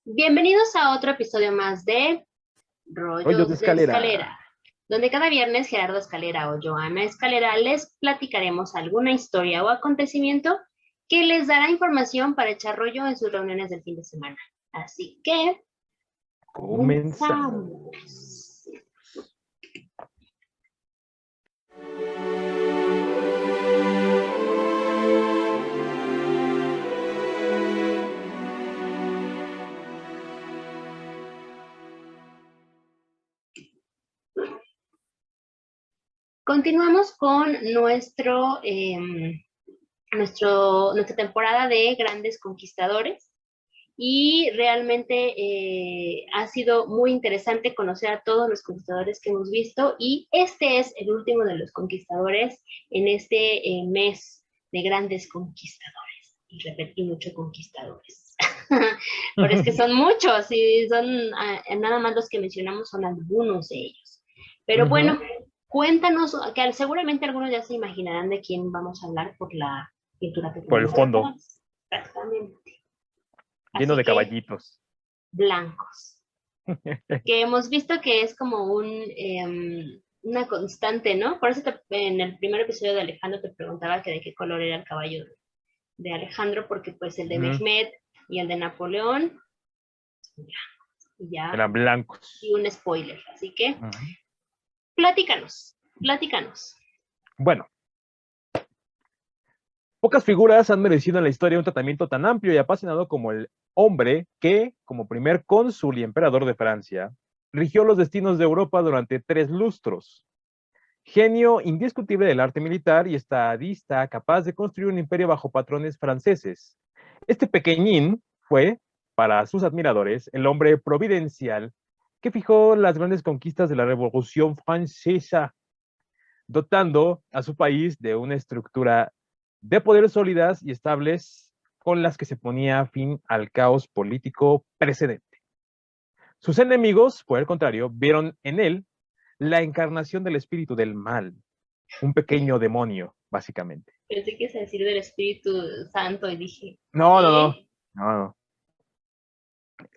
Bienvenidos a otro episodio más de Rollos de Rollos de escalera. Escalera, donde cada viernes Gerardo Escalera o Joana Escalera les platicaremos alguna historia o acontecimiento que les dará información para echar rollo en sus reuniones del fin de semana. Así que Comenzamos. comenzamos. Continuamos con nuestra temporada de Grandes Conquistadores. Y realmente ha sido muy interesante conocer a todos los conquistadores que hemos visto y este es el último de los conquistadores en este mes de grandes conquistadores. Y repetí mucho conquistadores. Pero es que son muchos y son nada más los que mencionamos son algunos de ellos. Pero bueno, cuéntanos, que seguramente algunos ya se imaginarán de quién vamos a hablar por la pintura que Por el tenemos fondo, atrás. Exactamente. lleno Así de que caballitos. blancos, que hemos visto que es como una constante, ¿no? Por eso en el primer episodio de Alejandro te preguntaba que de qué color era el caballo de Alejandro, porque pues el de Ujú. Mehmed y el de Napoleón, y ya, Eran blancos. y un spoiler. Así que Ujú. platícanos, platícanos. Bueno, pocas figuras han merecido en la historia un tratamiento tan amplio y apasionado como el hombre que, como primer cónsul y emperador de Francia, rigió los destinos de Europa durante 3 lustros. Genio indiscutible del arte militar y estadista capaz de construir un imperio bajo patrones franceses. Este pequeñín fue, para sus admiradores, el hombre providencial que fijó las grandes conquistas de la Revolución Francesa, dotando a su país de una estructura de poder sólidas y estables con las que se ponía fin al caos político precedente. Sus enemigos, por el contrario, vieron en él la encarnación del espíritu del mal, un pequeño demonio, básicamente. Pensé que ibas a decir del Espíritu Santo y dije, No, no, no, ¿eh? no, no.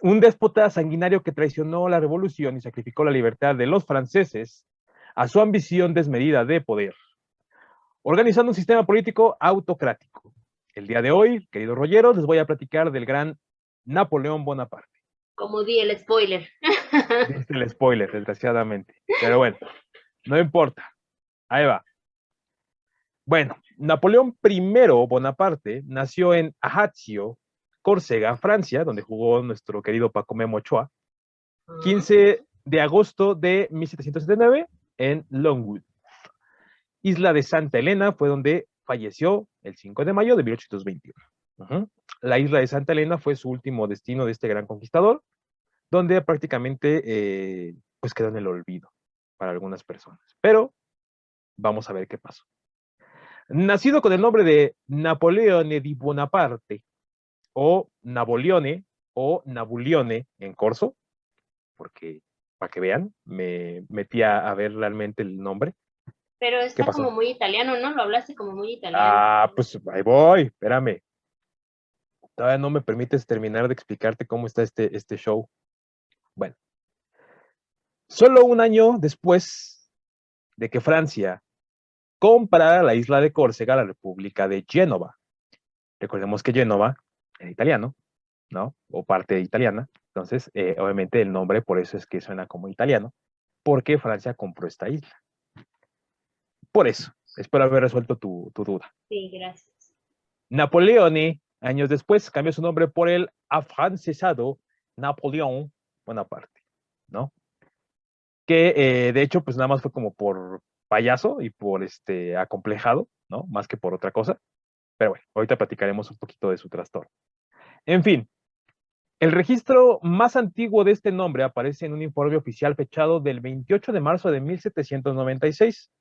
Un déspota sanguinario que traicionó la revolución y sacrificó la libertad de los franceses a su ambición desmedida de poder, organizando un sistema político autocrático. El día de hoy, queridos rolleros, les voy a platicar del gran Napoleón Bonaparte. Como di el spoiler. Diste el spoiler, desgraciadamente. Pero bueno, no importa. Ahí va. Bueno, Napoleón I Bonaparte nació en Ajaccio, Córcega, Francia, donde jugó nuestro querido Paco Memo Ochoa, 15 de agosto de 1779 en Longwood. Isla de Santa Elena fue donde falleció el 5 de mayo de 1821. La isla de Santa Elena fue su último destino de este gran conquistador, donde prácticamente pues quedó en el olvido para algunas personas. Pero vamos a ver qué pasó. Nacido con el nombre de Napoleone di Bonaparte, o Napoleone, o Nabulione en corso, porque para que vean, me metí a ver realmente el nombre. Pero ¿Qué está como pasó? muy italiano, ¿no? Lo hablaste como muy italiano. Ah, pues ahí voy, espérame. Todavía no me permites terminar de explicarte cómo está este show. Bueno, solo un año después de que Francia comprara la isla de Córcega a la República de Génova. Recordemos que Génova era italiano, ¿no? O parte italiana. Entonces, obviamente el nombre por eso es que suena como italiano, porque Francia compró esta isla. Por eso, espero haber resuelto tu duda. Sí, gracias. Napoleone, años después, cambió su nombre por el afrancesado Napoleón Bonaparte, ¿no? Que de hecho, pues nada más fue como por payaso y por acomplejado, ¿no? Más que por otra cosa. Pero bueno, ahorita platicaremos un poquito de su trastorno. En fin, el registro más antiguo de este nombre aparece en un informe oficial fechado del 28 de marzo de 1796,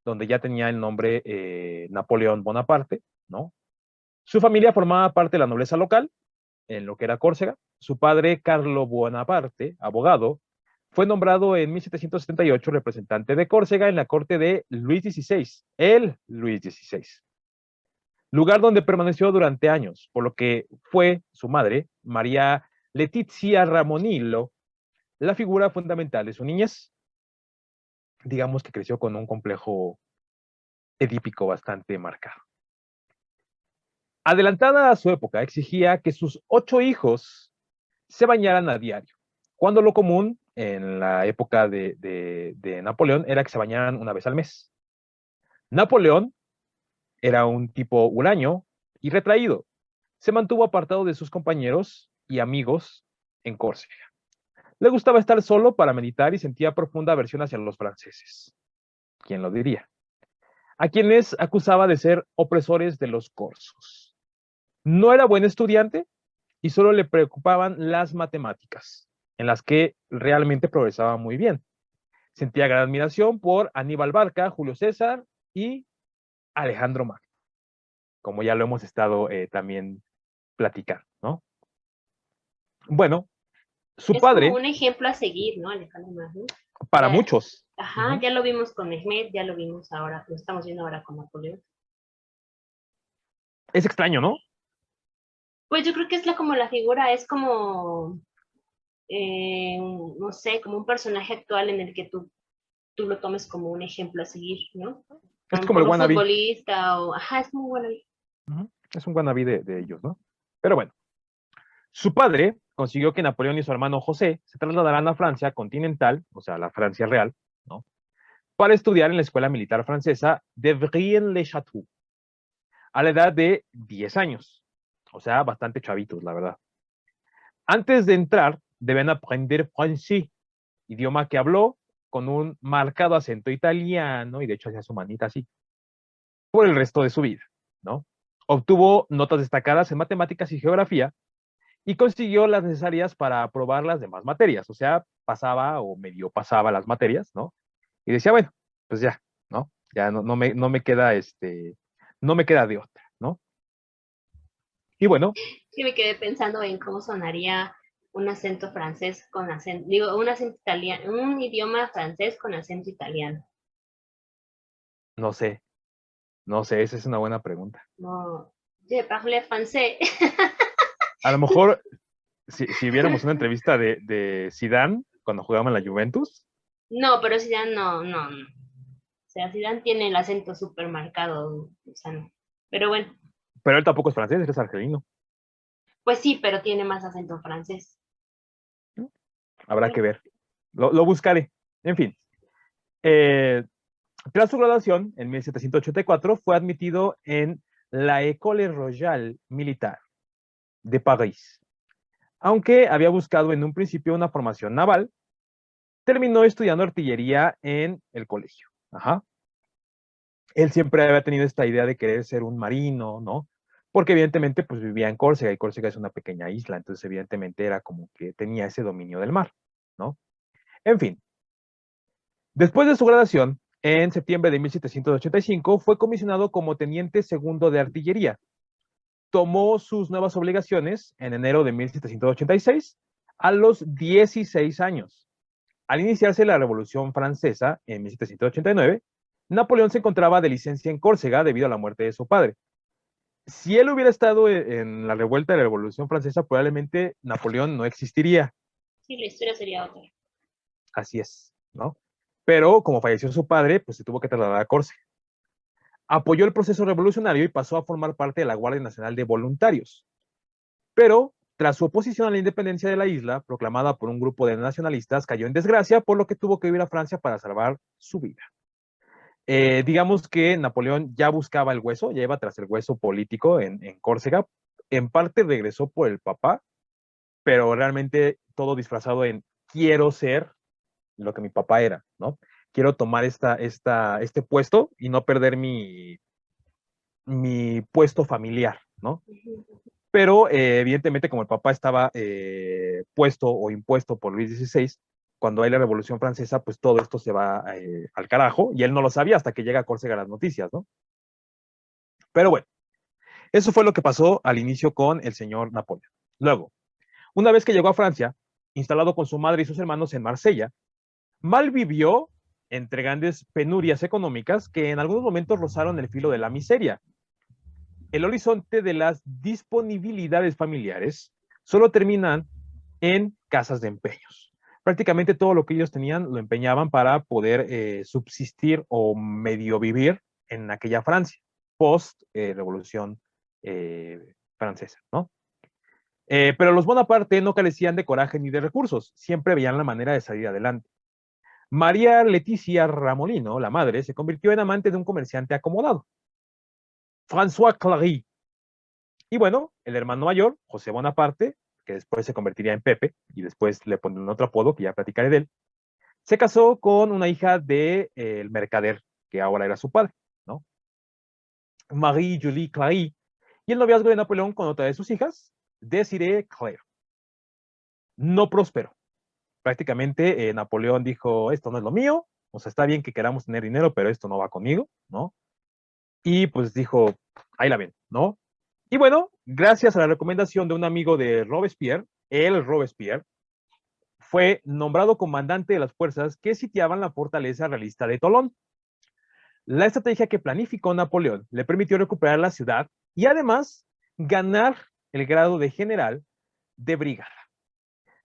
donde ya tenía el nombre Napoleón Bonaparte, ¿no? Su familia formaba parte de la nobleza local, en lo que era Córcega. Su padre, Carlo Bonaparte, abogado, fue nombrado en 1778 representante de Córcega en la corte de Luis XVI, el Luis XVI, lugar donde permaneció durante años, por lo que fue su madre, María Letizia Ramonillo, la figura fundamental de su niñez. Digamos que creció con un complejo edípico bastante marcado. Adelantada a su época, exigía que sus 8 hijos se bañaran a diario, cuando lo común en la época de Napoleón era que se bañaran una vez al mes. Napoleón era un tipo huraño y retraído. Se mantuvo apartado de sus compañeros y amigos en Córcega. Le gustaba estar solo para meditar y sentía profunda aversión hacia los franceses. ¿Quién lo diría? A quienes acusaba de ser opresores de los corsos. No era buen estudiante y solo le preocupaban las matemáticas, en las que realmente progresaba muy bien. Sentía gran admiración por Aníbal Barca, Julio César y Alejandro Magno, como ya lo hemos estado también platicando, ¿no? Bueno, su Es como padre, un ejemplo a seguir, ¿no, Alejandro Magno? para Ya, muchos, ajá, ya lo vimos con Mehmed, ya lo vimos ahora, lo estamos viendo ahora con Napoleón. es extraño, ¿no? Pues yo creo que es como la figura, es como, no sé, como un personaje actual en el que tú lo tomes como un ejemplo a seguir, ¿no? A Es lo como mejor el un wannabe. futbolista o, ajá, es muy bueno. Es un wannabe de ellos, ¿no? Pero bueno, su padre consiguió que Napoleón y su hermano José se trasladaran a Francia continental, o sea, la Francia real, ¿no? Para estudiar en la escuela militar francesa de Brienne-le-Château, a la edad de 10 años. O sea, bastante chavitos, la verdad. Antes de entrar, deben aprender francés, idioma que habló con un marcado acento italiano, y de hecho hacía su manita así, por el resto de su vida, ¿no? Obtuvo notas destacadas en matemáticas y geografía y consiguió las necesarias para aprobar las demás materias, o sea, pasaba o medio pasaba las materias, ¿no? Y decía, bueno, pues ya, ¿no? Ya no me queda no me queda de otra, ¿no? Y bueno, Sí me quedé pensando en cómo sonaría un acento francés con acento, digo, un acento italiano, un idioma francés con acento italiano. no sé, no sé, esa es una buena pregunta. No, je parle français. A lo mejor, si viéramos una entrevista de Zidane cuando jugaba en la Juventus, No, pero Zidane no. O sea, Zidane tiene el acento súper marcado, o sea, no. Pero bueno, pero él tampoco es francés, él es argelino. pues sí, pero tiene más acento francés. Habrá Pero que ver. Lo buscaré. En fin. Eh, Tras su graduación, en 1784, fue admitido en la École Royale Militaire de París. Aunque había buscado en un principio una formación naval, terminó estudiando artillería en el colegio. Ajá. Él siempre había tenido esta idea de querer ser un marino, ¿no? Porque evidentemente pues vivía en Córcega y Córcega es una pequeña isla, entonces evidentemente era como que tenía ese dominio del mar, ¿no? En fin, después de su graduación, en septiembre de 1785, fue comisionado como teniente segundo de artillería. Tomó sus nuevas obligaciones en enero de 1786 a los 16 años. Al iniciarse la Revolución Francesa en 1789, Napoleón se encontraba de licencia en Córcega debido a la muerte de su padre. Si él hubiera estado en la revuelta de la Revolución Francesa, probablemente Napoleón no existiría. sí, la historia sería otra. Así es, ¿no? Pero como falleció su padre, pues se tuvo que trasladar a Córcega. Apoyó el proceso revolucionario y pasó a formar parte de la Guardia Nacional de Voluntarios. Pero, tras su oposición a la independencia de la isla, proclamada por un grupo de nacionalistas, cayó en desgracia, por lo que tuvo que ir a Francia para salvar su vida. Digamos que Napoleón ya buscaba el hueso, ya iba tras el hueso político en Córcega. En parte regresó por el papá, pero realmente todo disfrazado en quiero ser lo que mi papá era, ¿no? Quiero tomar este puesto y no perder mi puesto familiar, ¿no? Pero evidentemente como el papá estaba puesto o impuesto por Luis XVI, cuando hay la Revolución Francesa, pues todo esto se va al carajo y él no lo sabía hasta que llega a Córcega las noticias, ¿no? Pero bueno, eso fue lo que pasó al inicio con el señor Napoleón. Luego, una vez que llegó a Francia, instalado con su madre y sus hermanos en Marsella, mal vivió entre grandes penurias económicas que en algunos momentos rozaron el filo de la miseria. El horizonte de las disponibilidades familiares solo terminan en casas de empeños. Prácticamente todo lo que ellos tenían lo empeñaban para poder subsistir o medio vivir en aquella Francia, post-revolución francesa, ¿no? Pero los Bonaparte no carecían de coraje ni de recursos, siempre veían la manera de salir adelante. María Leticia Ramolino, la madre, se convirtió en amante de un comerciante acomodado, François Clary. Y bueno, el hermano mayor, José Bonaparte, que después se convertiría en Pepe, y después le ponen otro apodo, que ya platicaré de él, se casó con una hija del mercader, que ahora era su padre, ¿no? Marie-Julie Clary, y el noviazgo de Napoleón con otra de sus hijas, Desiree Claire. No prosperó. Prácticamente Napoleón dijo, esto no es lo mío, o sea, está bien que queramos tener dinero, pero esto no va conmigo, ¿no? Y pues dijo, ahí la ven, ¿no? Y bueno, gracias a la recomendación de un amigo de Robespierre, el Robespierre, fue nombrado comandante de las fuerzas que sitiaban la fortaleza realista de Tolón. La estrategia que planificó Napoleón le permitió recuperar la ciudad y además ganar el grado de general de brigada.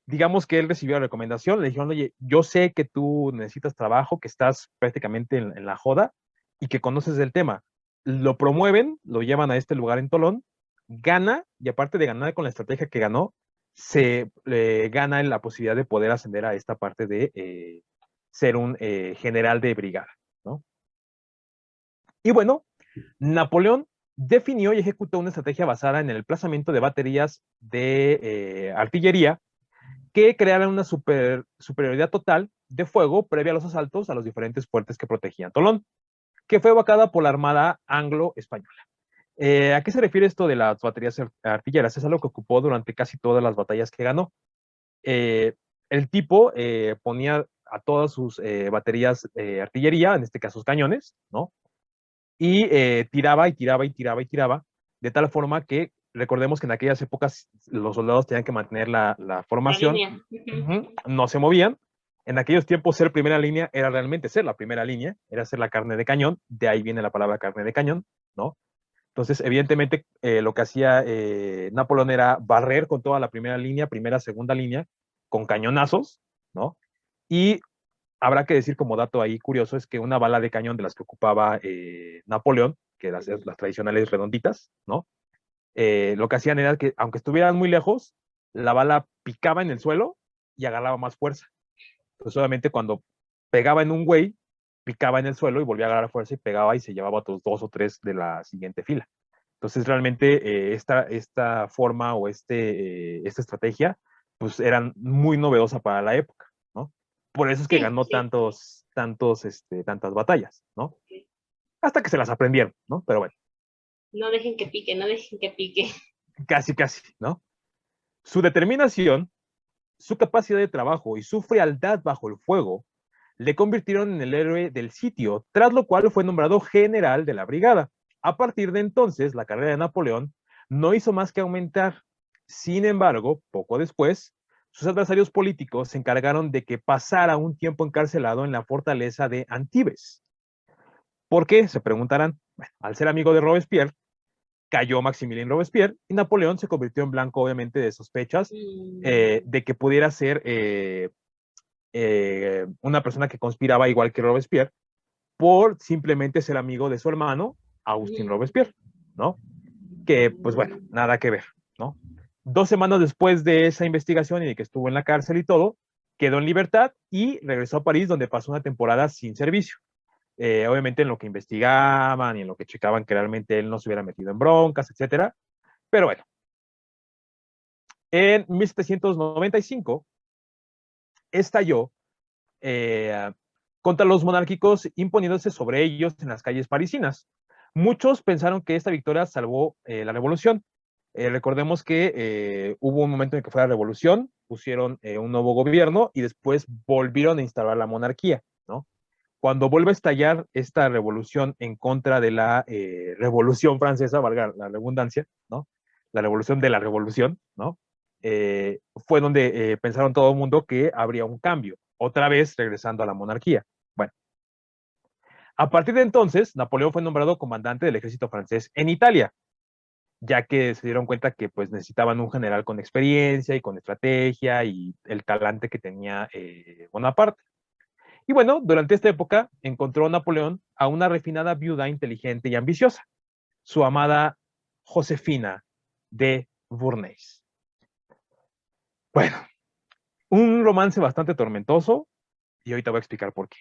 Digamos que él recibió la recomendación, le dijeron, oye, yo sé que tú necesitas trabajo, que estás prácticamente en la joda y que conoces el tema. Lo promueven, lo llevan a este lugar en Tolón, gana, y aparte de ganar con la estrategia que ganó, se gana la posibilidad de poder ascender a esta parte de ser un general de brigada, ¿no? Y bueno, Napoleón definió y ejecutó una estrategia basada en el emplazamiento de baterías de artillería que crearan una superioridad total de fuego previa a los asaltos a los diferentes fuertes que protegían Tolón, que fue evocada por la Armada Anglo-Española. ¿A qué se refiere esto de las baterías artilleras? Es algo que ocupó durante casi todas las batallas que ganó. El tipo ponía a todas sus baterías artillería, en este caso sus cañones, ¿no? Y tiraba y tiraba y tiraba y tiraba, de tal forma que recordemos que en aquellas épocas los soldados tenían que mantener la formación, no se movían. En aquellos tiempos ser primera línea era realmente ser la primera línea, era ser la carne de cañón, de ahí viene la palabra carne de cañón, ¿no? Entonces, evidentemente, lo que hacía Napoleón era barrer con toda la primera línea, primera, segunda línea, con cañonazos, ¿no? Y habrá que decir como dato ahí curioso, es que una bala de cañón de las que ocupaba Napoleón, que las tradicionales redonditas, ¿no? Lo que hacían era que, aunque estuvieran muy lejos, la bala picaba en el suelo y agarraba más fuerza. Pues solamente cuando pegaba en un güey, picaba en el suelo y volvía a agarrar fuerza y pegaba y se llevaba a otros 2 o 3 de la siguiente fila. Entonces realmente esta forma o esta estrategia pues eran muy novedosa para la época, ¿no? Por eso es que Sí, ganó sí. tantas batallas, ¿no? Hasta que se las aprendieron, ¿no? Pero bueno, No dejen que pique, no dejen que pique. casi, ¿no? Su determinación, su capacidad de trabajo y su frialdad bajo el fuego le convirtieron en el héroe del sitio, tras lo cual fue nombrado general de la brigada. A partir de entonces, la carrera de Napoleón no hizo más que aumentar. Sin embargo, poco después, sus adversarios políticos se encargaron de que pasara un tiempo encarcelado en la fortaleza de Antibes. ¿Por qué? Se preguntarán. Bueno, al ser amigo de Robespierre, cayó Maximilien Robespierre y Napoleón se convirtió en blanco, obviamente, de sospechas de que pudiera ser una persona que conspiraba igual que Robespierre por simplemente ser amigo de su hermano, Agustín Robespierre, ¿no? Que, pues bueno, nada que ver, ¿no? 2 semanas después de esa investigación y de que estuvo en la cárcel y todo, quedó en libertad y regresó a París, donde pasó una temporada sin servicio. Obviamente en lo que investigaban y en lo que checaban que realmente él no se hubiera metido en broncas, etcétera. Pero bueno, en 1795 estalló contra los monárquicos imponiéndose sobre ellos en las calles parisinas. Muchos pensaron que esta victoria salvó la revolución. Recordemos que hubo un momento en que fue la revolución, pusieron un nuevo gobierno y después volvieron a instalar la monarquía, ¿no? Cuando vuelve a estallar esta revolución en contra de la revolución francesa, valga la redundancia, ¿no? La revolución de la revolución, ¿no? Fue donde pensaron todo el mundo que habría un cambio, otra vez regresando a la monarquía. Bueno, a partir de entonces, Napoleón fue nombrado comandante del ejército francés en Italia. ya que se dieron cuenta que pues necesitaban un general con experiencia y con estrategia y el talante que tenía Bonaparte. Y bueno, durante esta época encontró Napoleón a una refinada viuda inteligente y ambiciosa, su amada Josefina de Bourneis. Bueno, un romance bastante tormentoso y ahorita voy a explicar por qué.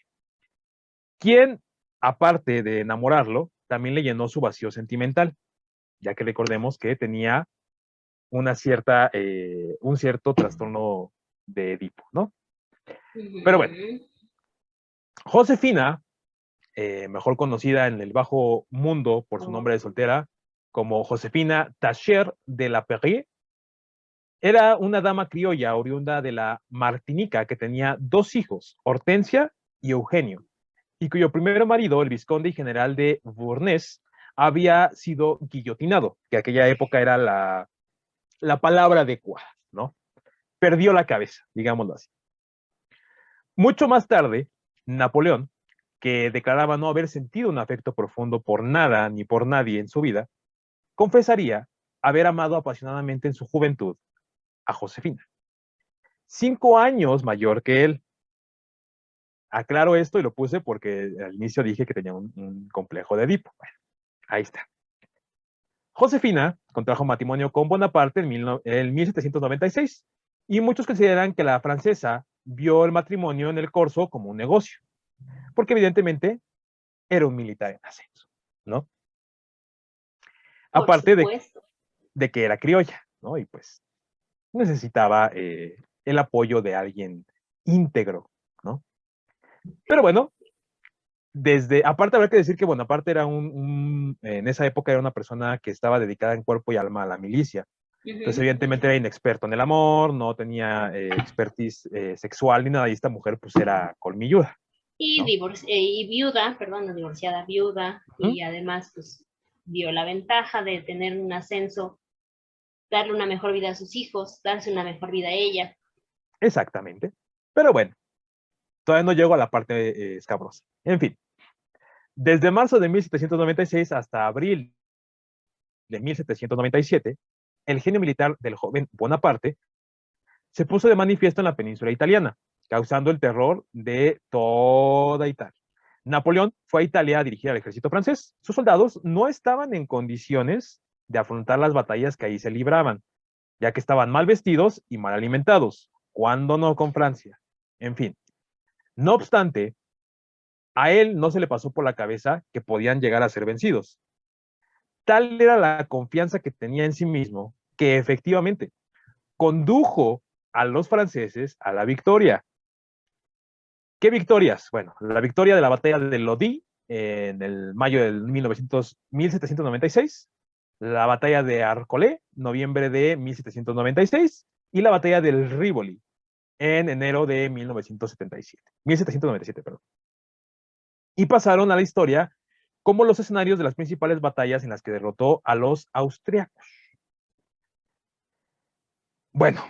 Quien, aparte de enamorarlo, también le llenó su vacío sentimental, ya que recordemos que tenía un cierto trastorno de Edipo, ¿no? Pero bueno, Josefina, mejor conocida en el bajo mundo por su nombre de soltera como Josefina Tacher de la Perrier, era una dama criolla oriunda de la Martinica que tenía dos hijos, Hortensia y Eugenio, y cuyo primer marido, el vizconde y general de Bournes, había sido guillotinado, que aquella época era la palabra adecuada, ¿no? Perdió la cabeza, digámoslo así. Mucho más tarde, Napoleón, que declaraba no haber sentido un afecto profundo por nada ni por nadie en su vida, confesaría haber amado apasionadamente en su juventud a Josefina, 5 años mayor que él. Aclaro esto y lo puse porque al inicio dije que tenía un complejo de Edipo. Bueno, ahí está. Josefina contrajo matrimonio con Bonaparte en 1796 y muchos consideran que la francesa vio el matrimonio en el corso como un negocio, porque evidentemente era un militar en ascenso, ¿no? Por Aparte supuesto. de que era criolla, ¿no? Y pues necesitaba el apoyo de alguien íntegro, ¿no? Pero bueno, aparte habrá que decir que Bonaparte era en esa época era una persona que estaba dedicada en cuerpo y alma a la milicia. Entonces, evidentemente era inexperto en el amor, no tenía expertise sexual ni nada, y esta mujer pues era colmilluda, ¿no? Y viuda, perdón, no divorciada, viuda, ¿Mm? y además pues dio la ventaja de tener un ascenso, darle una mejor vida a sus hijos, darse una mejor vida a ella. Exactamente. Pero bueno, todavía no llego a la parte escabrosa. En fin, desde marzo de 1796 hasta abril de 1797, el genio militar del joven Bonaparte se puso de manifiesto en la península italiana, causando el terror de toda Italia. Napoleón fue a Italia a dirigir al ejército francés. Sus soldados no estaban en condiciones de afrontar las batallas que ahí se libraban, ya que estaban mal vestidos y mal alimentados. ¿Cuándo no con Francia? En fin, no obstante, a él no se le pasó por la cabeza que podían llegar a ser vencidos. Tal era la confianza que tenía en sí mismo que efectivamente condujo a los franceses a la victoria. ¿Qué victorias? Bueno, la victoria de la batalla de Lodi en el mayo del 1796, la batalla de Arcolé, noviembre de 1796, y la batalla del Rivoli en enero de 1797, perdón. Y pasaron a la historia como los escenarios de las principales batallas en las que derrotó a los austriacos. Bueno,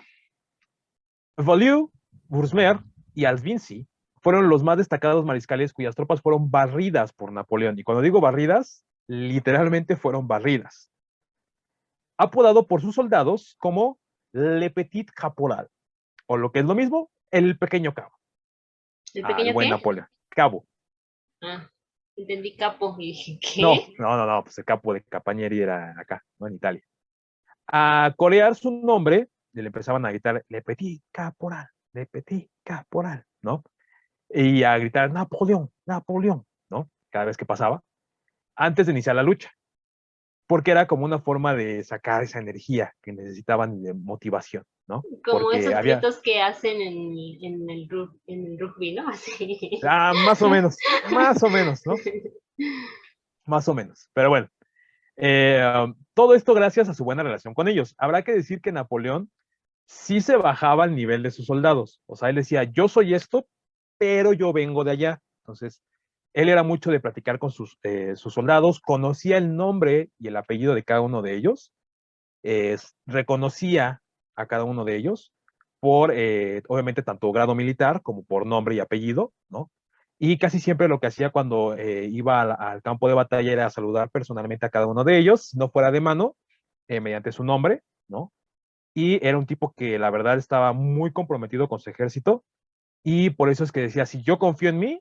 Vaulieu, Bourgmer y Alvinzi fueron los más destacados mariscales cuyas tropas fueron barridas por Napoleón. Y cuando digo barridas, literalmente fueron barridas. Apodado por sus soldados como Le Petit Caporal, o lo que es lo mismo, el pequeño cabo. ¿El Al pequeño buen qué? Napoleón. Cabo. Ah, entendí capo y dije, No, ¿qué? no, no, no, pues el capo de Capañeri era acá, ¿no? En Italia. A corear su nombre, le empezaban a gritar Le Petit Caporal, Le Petit Caporal, ¿no? Y a gritar Napoleón, Napoleón, ¿no? Cada vez que pasaba, antes de iniciar la lucha, porque era como una forma de sacar esa energía que necesitaban de motivación, ¿no? Como Porque esos había, gritos que hacen en el rugby, ¿no? Así. más o menos, ¿no? Más o menos, pero bueno, todo esto gracias a su buena relación con ellos. Habrá que decir que Napoleón sí se bajaba al nivel de sus soldados, o sea, él decía, yo soy esto, pero yo vengo de allá. Entonces, él era mucho de platicar con sus soldados, conocía el nombre y el apellido de cada uno de ellos, reconocía a cada uno de ellos por, obviamente, tanto grado militar como por nombre y apellido, ¿no? Y casi siempre lo que hacía cuando iba al campo de batalla era saludar personalmente a cada uno de ellos, si no fuera de mano, mediante su nombre, ¿no? Y era un tipo que la verdad estaba muy comprometido con su ejército, y por eso es que decía, si yo confío en mí,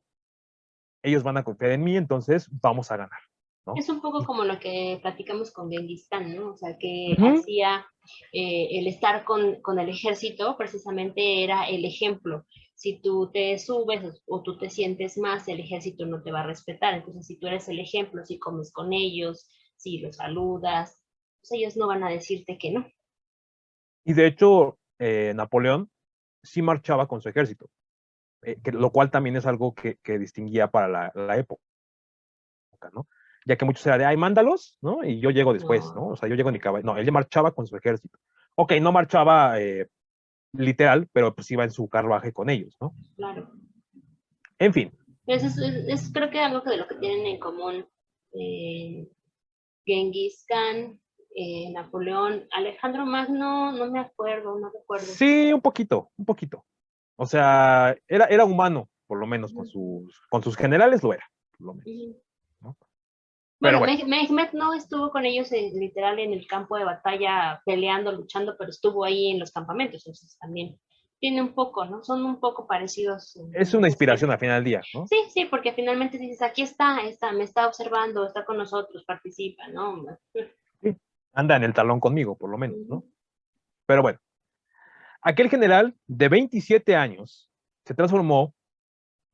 ellos van a confiar en mí, entonces vamos a ganar, ¿no? Es un poco como lo que platicamos con Genghis Khan, ¿no? O sea, que Ujú. hacía el estar con el ejército, precisamente era el ejemplo. Si tú te subes o tú te sientes más, el ejército no te va a respetar. Entonces, si tú eres el ejemplo, si comes con ellos, si los saludas, pues ellos no van a decirte que no. Y de hecho, Napoleón sí marchaba con su ejército, lo cual también es algo que distinguía para la época, ¿no? Ya que muchos eran de, ay, mándalos, ¿no? Y yo llego después, ¿no? O No, sea, yo llego en mi caballo. No, él marchaba con su ejército. Ok, no marchaba literal, pero pues iba en su carruaje con ellos, ¿no? claro. En fin. Eso es creo que algo que de lo que tienen en común eh, Genghis Khan, Napoleón, Alejandro Magno, no me acuerdo, no recuerdo. Sí, un poquito, un poquito. O sea, era humano, por lo menos, Ujú, con sus generales lo era, por lo menos, ujú. ¿no? Pero Bueno, bueno, Mehmet no estuvo con ellos literal en el campo de batalla peleando, luchando, pero estuvo ahí en los campamentos, entonces también tiene un poco, ¿no? Son un poco parecidos es en una ese inspiración aspecto. al final del día, ¿no? Sí, sí, porque finalmente dices, aquí está, me está observando, está con nosotros, participa, ¿no? Sí, anda en el talón conmigo, por lo menos, Ujú. ¿no? Pero bueno, aquel general de 27 años se transformó,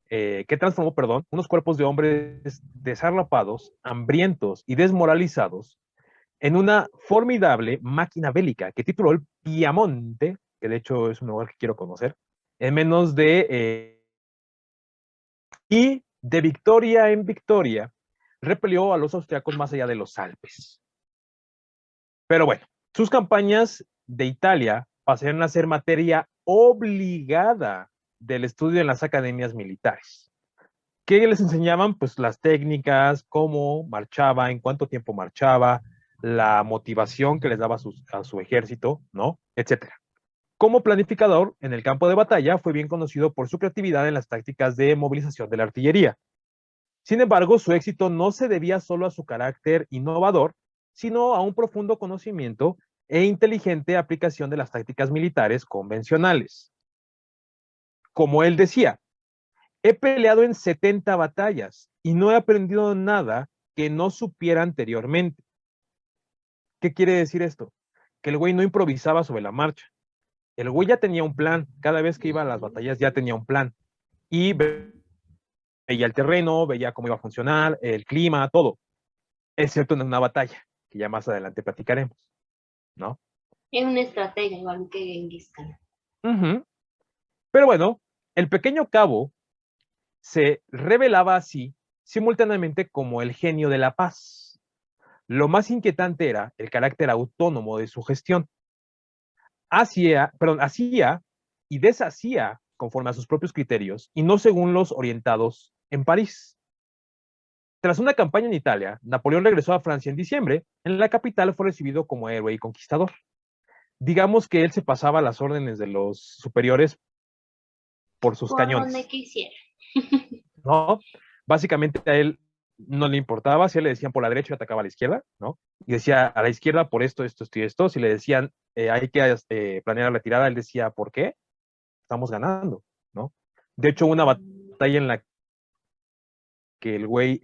que transformó, perdón, unos cuerpos de hombres desarrapados, hambrientos y desmoralizados en una formidable máquina bélica que tituló el Piamonte, que de hecho es un lugar que quiero conocer, en menos de y de victoria en victoria repelió a los austriacos más allá de los Alpes. Pero bueno, sus campañas de Italia pasaron a ser materia obligada del estudio en las academias militares. ¿Qué les enseñaban? Pues las técnicas, cómo marchaba, en cuánto tiempo marchaba, la motivación que les daba a su ejército, ¿no? Etcétera. Como planificador en el campo de batalla, fue bien conocido por su creatividad en las tácticas de movilización de la artillería. Sin embargo, su éxito no se debía solo a su carácter innovador, sino a un profundo conocimiento e inteligente aplicación de las tácticas militares convencionales. Como él decía, he peleado en 70 batallas y no he aprendido nada que no supiera anteriormente. ¿Qué quiere decir esto? Que el güey no improvisaba sobre la marcha. El güey ya tenía un plan. Cada vez que iba a las Ujú. batallas ya tenía un plan. Y veía el terreno, veía cómo iba a funcionar, el clima, todo. Excepto en una batalla, que ya más adelante platicaremos, ¿no? Es una estrategia igual que Genghis Khan. Ujú. Pero bueno, el pequeño cabo se revelaba así simultáneamente como el genio de la paz. Lo más inquietante era el carácter autónomo de su gestión. Hacía y deshacía conforme a sus propios criterios y no según los orientados en París. Tras una campaña en Italia, Napoleón regresó a Francia en diciembre. En la capital fue recibido como héroe y conquistador. Digamos que él se pasaba las órdenes de los superiores por sus Por donde cañones, quisiera. ¿no? Básicamente a él no le importaba, si él le decían por la derecha, atacaba a la izquierda, ¿no? Y decía a la izquierda por esto, esto, esto y esto. Si le decían hay que planear la retirada, él decía, ¿por qué? Estamos ganando, ¿no? De hecho, una batalla en la que el güey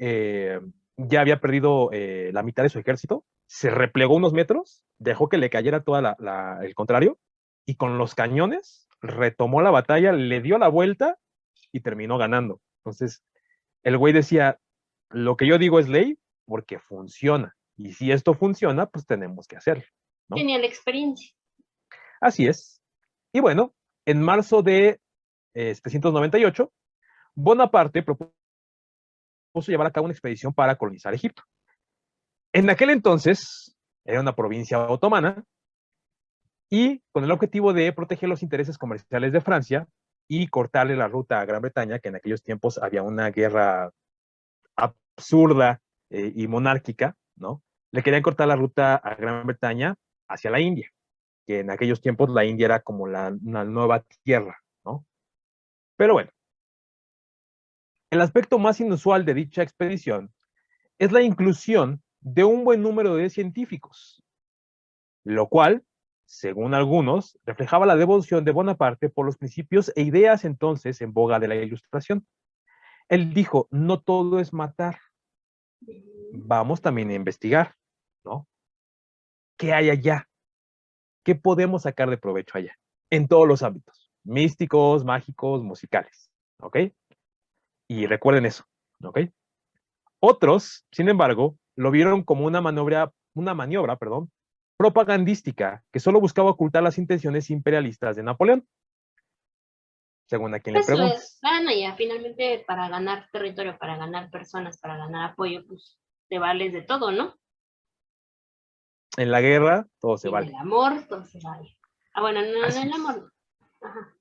ya había perdido la mitad de su ejército, se replegó unos metros, dejó que le cayera todo el contrario, y con los cañones retomó la batalla, le dio la vuelta y terminó ganando. Entonces, el güey decía, lo que yo digo es ley porque funciona, y si esto funciona, pues tenemos que hacerlo, ¿no? Tenía la experiencia. Así es. Y bueno, en marzo de 798, Bonaparte propuso llevar a cabo una expedición para colonizar Egipto. En aquel entonces era una provincia otomana y con el objetivo de proteger los intereses comerciales de Francia y cortarle la ruta a Gran Bretaña, que en aquellos tiempos había una guerra absurda y monárquica, ¿no? Le querían cortar la ruta a Gran Bretaña hacia la India, que en aquellos tiempos la India era como una nueva tierra, ¿no? Pero bueno, el aspecto más inusual de dicha expedición es la inclusión de un buen número de científicos. lo cual, según algunos, reflejaba la devoción de Bonaparte por los principios e ideas entonces en boga de la Ilustración. Él dijo, no todo es matar, vamos también a investigar, ¿no? ¿Qué hay allá? ¿Qué podemos sacar de provecho allá? En todos los ámbitos, místicos, mágicos, musicales, ¿ok? Y recuerden eso, ¿ok? Otros, sin embargo, lo vieron como una maniobra, perdón, propagandística que solo buscaba ocultar las intenciones imperialistas de Napoleón, según a quien le Eso es, preguntes. gana ya, finalmente para ganar territorio, para ganar personas, para ganar apoyo, pues te vales de todo, ¿no? En la guerra, todo se Y en el vale. amor, todo se vale. Ah, bueno, no, en Así el es. amor. No. Ajá.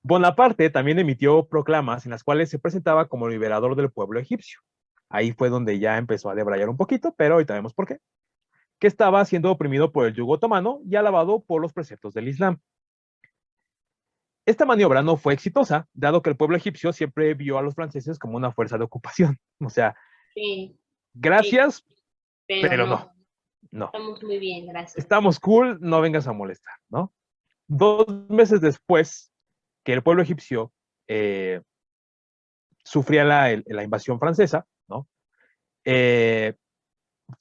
Bonaparte también emitió proclamas en las cuales se presentaba como liberador del pueblo egipcio. Ahí fue donde ya empezó a debrayar un poquito, pero ahorita vemos por qué. Que estaba siendo oprimido por el yugo otomano y alabado por los preceptos del Islam. Esta maniobra no fue exitosa, dado que el pueblo egipcio siempre vio a los franceses como una fuerza de ocupación. O sea, Sí, sí, gracias, pero pero no, no, no. estamos muy bien, gracias. Estamos cool, no vengas a molestar, ¿no? 2 meses después que el pueblo egipcio eh, sufría la invasión francesa, ¿no? Eh,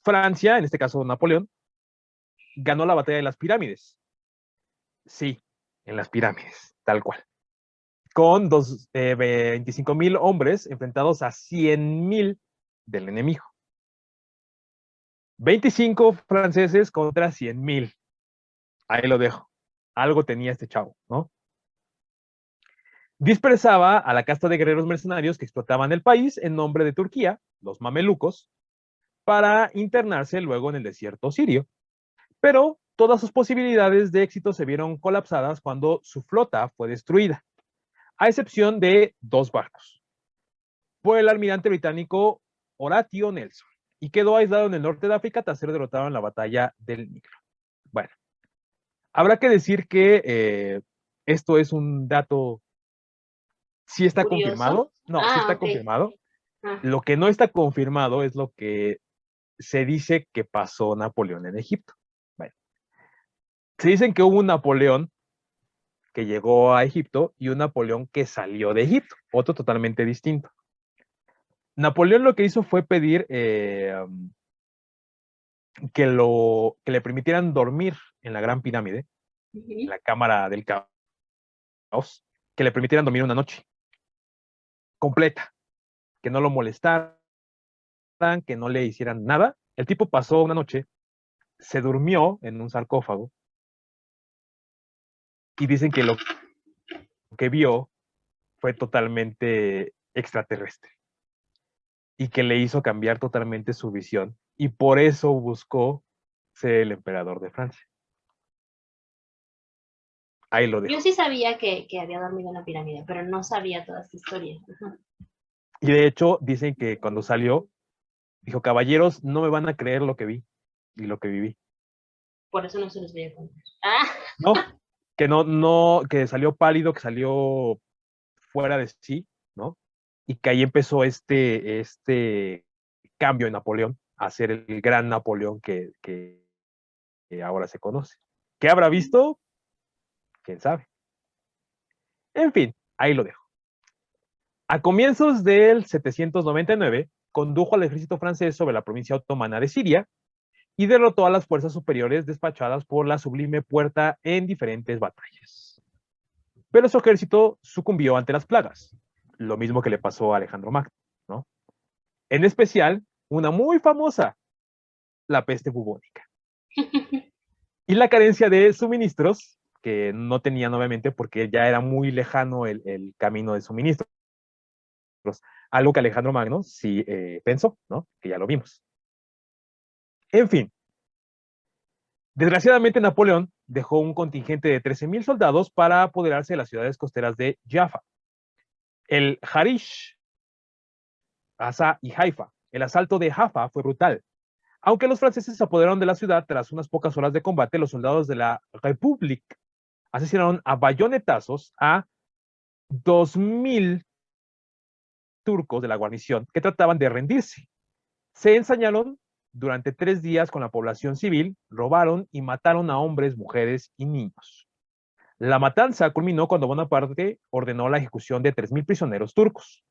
Francia, en este caso Napoleón, ganó la batalla de las pirámides. Sí, en las pirámides, tal cual. Con 25,000 hombres enfrentados a 100,000 del enemigo. 25 franceses contra 100,000. Ahí lo dejo. Algo tenía este chavo, ¿no? Dispersaba a la casta de guerreros mercenarios que explotaban el país en nombre de Turquía, los mamelucos, para internarse luego en el desierto sirio. Pero todas sus posibilidades de éxito se vieron colapsadas cuando su flota fue destruida, a excepción de 2 barcos, por el almirante británico Horatio Nelson, y quedó aislado en el norte de África tras ser derrotado en la batalla del Nigro. Bueno, habrá que decir que esto es un dato, sí está Curioso. confirmado, no, sí Ah, está ok. confirmado. Ah, Lo que no está confirmado es lo que se dice que pasó Napoleón en Egipto. Bueno, se dicen que hubo un Napoleón que llegó a Egipto y un Napoleón que salió de Egipto, otro totalmente distinto. Napoleón lo que hizo fue pedir que le permitieran dormir en la Gran Pirámide, en ujú. la Cámara del Caos, que le permitieran dormir una noche completa, que no lo molestaran, que no le hicieran nada. El tipo pasó una noche, se durmió en un sarcófago y dicen que lo que vio fue totalmente extraterrestre y que le hizo cambiar totalmente su visión y por eso buscó ser el emperador de Francia. Ahí lo Yo dejo. sí sabía que había dormido en la pirámide, pero no sabía toda esta historia. Ajá. Y de hecho dicen que cuando salió, dijo, caballeros, no me van a creer lo que vi y lo que viví. Por eso no se los voy a contar. Ah, No, que no, que salió pálido, que salió fuera de sí, ¿no? Y que ahí empezó este cambio en Napoleón a ser el gran Napoleón que ahora se conoce. ¿Qué habrá visto? ¿Quién sabe? En fin, ahí lo dejo. A comienzos del 799, condujo al ejército francés sobre la provincia otomana de Siria y derrotó a las fuerzas superiores despachadas por la Sublime Puerta en diferentes batallas. Pero su ejército sucumbió ante las plagas, lo mismo que le pasó a Alejandro Magno, ¿no? En especial, una muy famosa, la peste bubónica. Y la carencia de suministros, que no tenían obviamente porque ya era muy lejano el camino de suministros, algo que Alejandro Magno sí pensó, ¿no? Que ya lo vimos. En fin, desgraciadamente Napoleón dejó un contingente de 13,000 soldados para apoderarse de las ciudades costeras de Jaffa, el Harish, Asa y Haifa. El asalto de Jaffa fue brutal. Aunque los franceses se apoderaron de la ciudad tras unas pocas horas de combate, los soldados de la República asesinaron a bayonetazos a 2,000 turcos de la guarnición que trataban de rendirse. Se ensañaron durante 3 días con la población civil, robaron y mataron a hombres, mujeres y niños. La matanza culminó cuando Bonaparte ordenó la ejecución de 3.000 prisioneros turcos.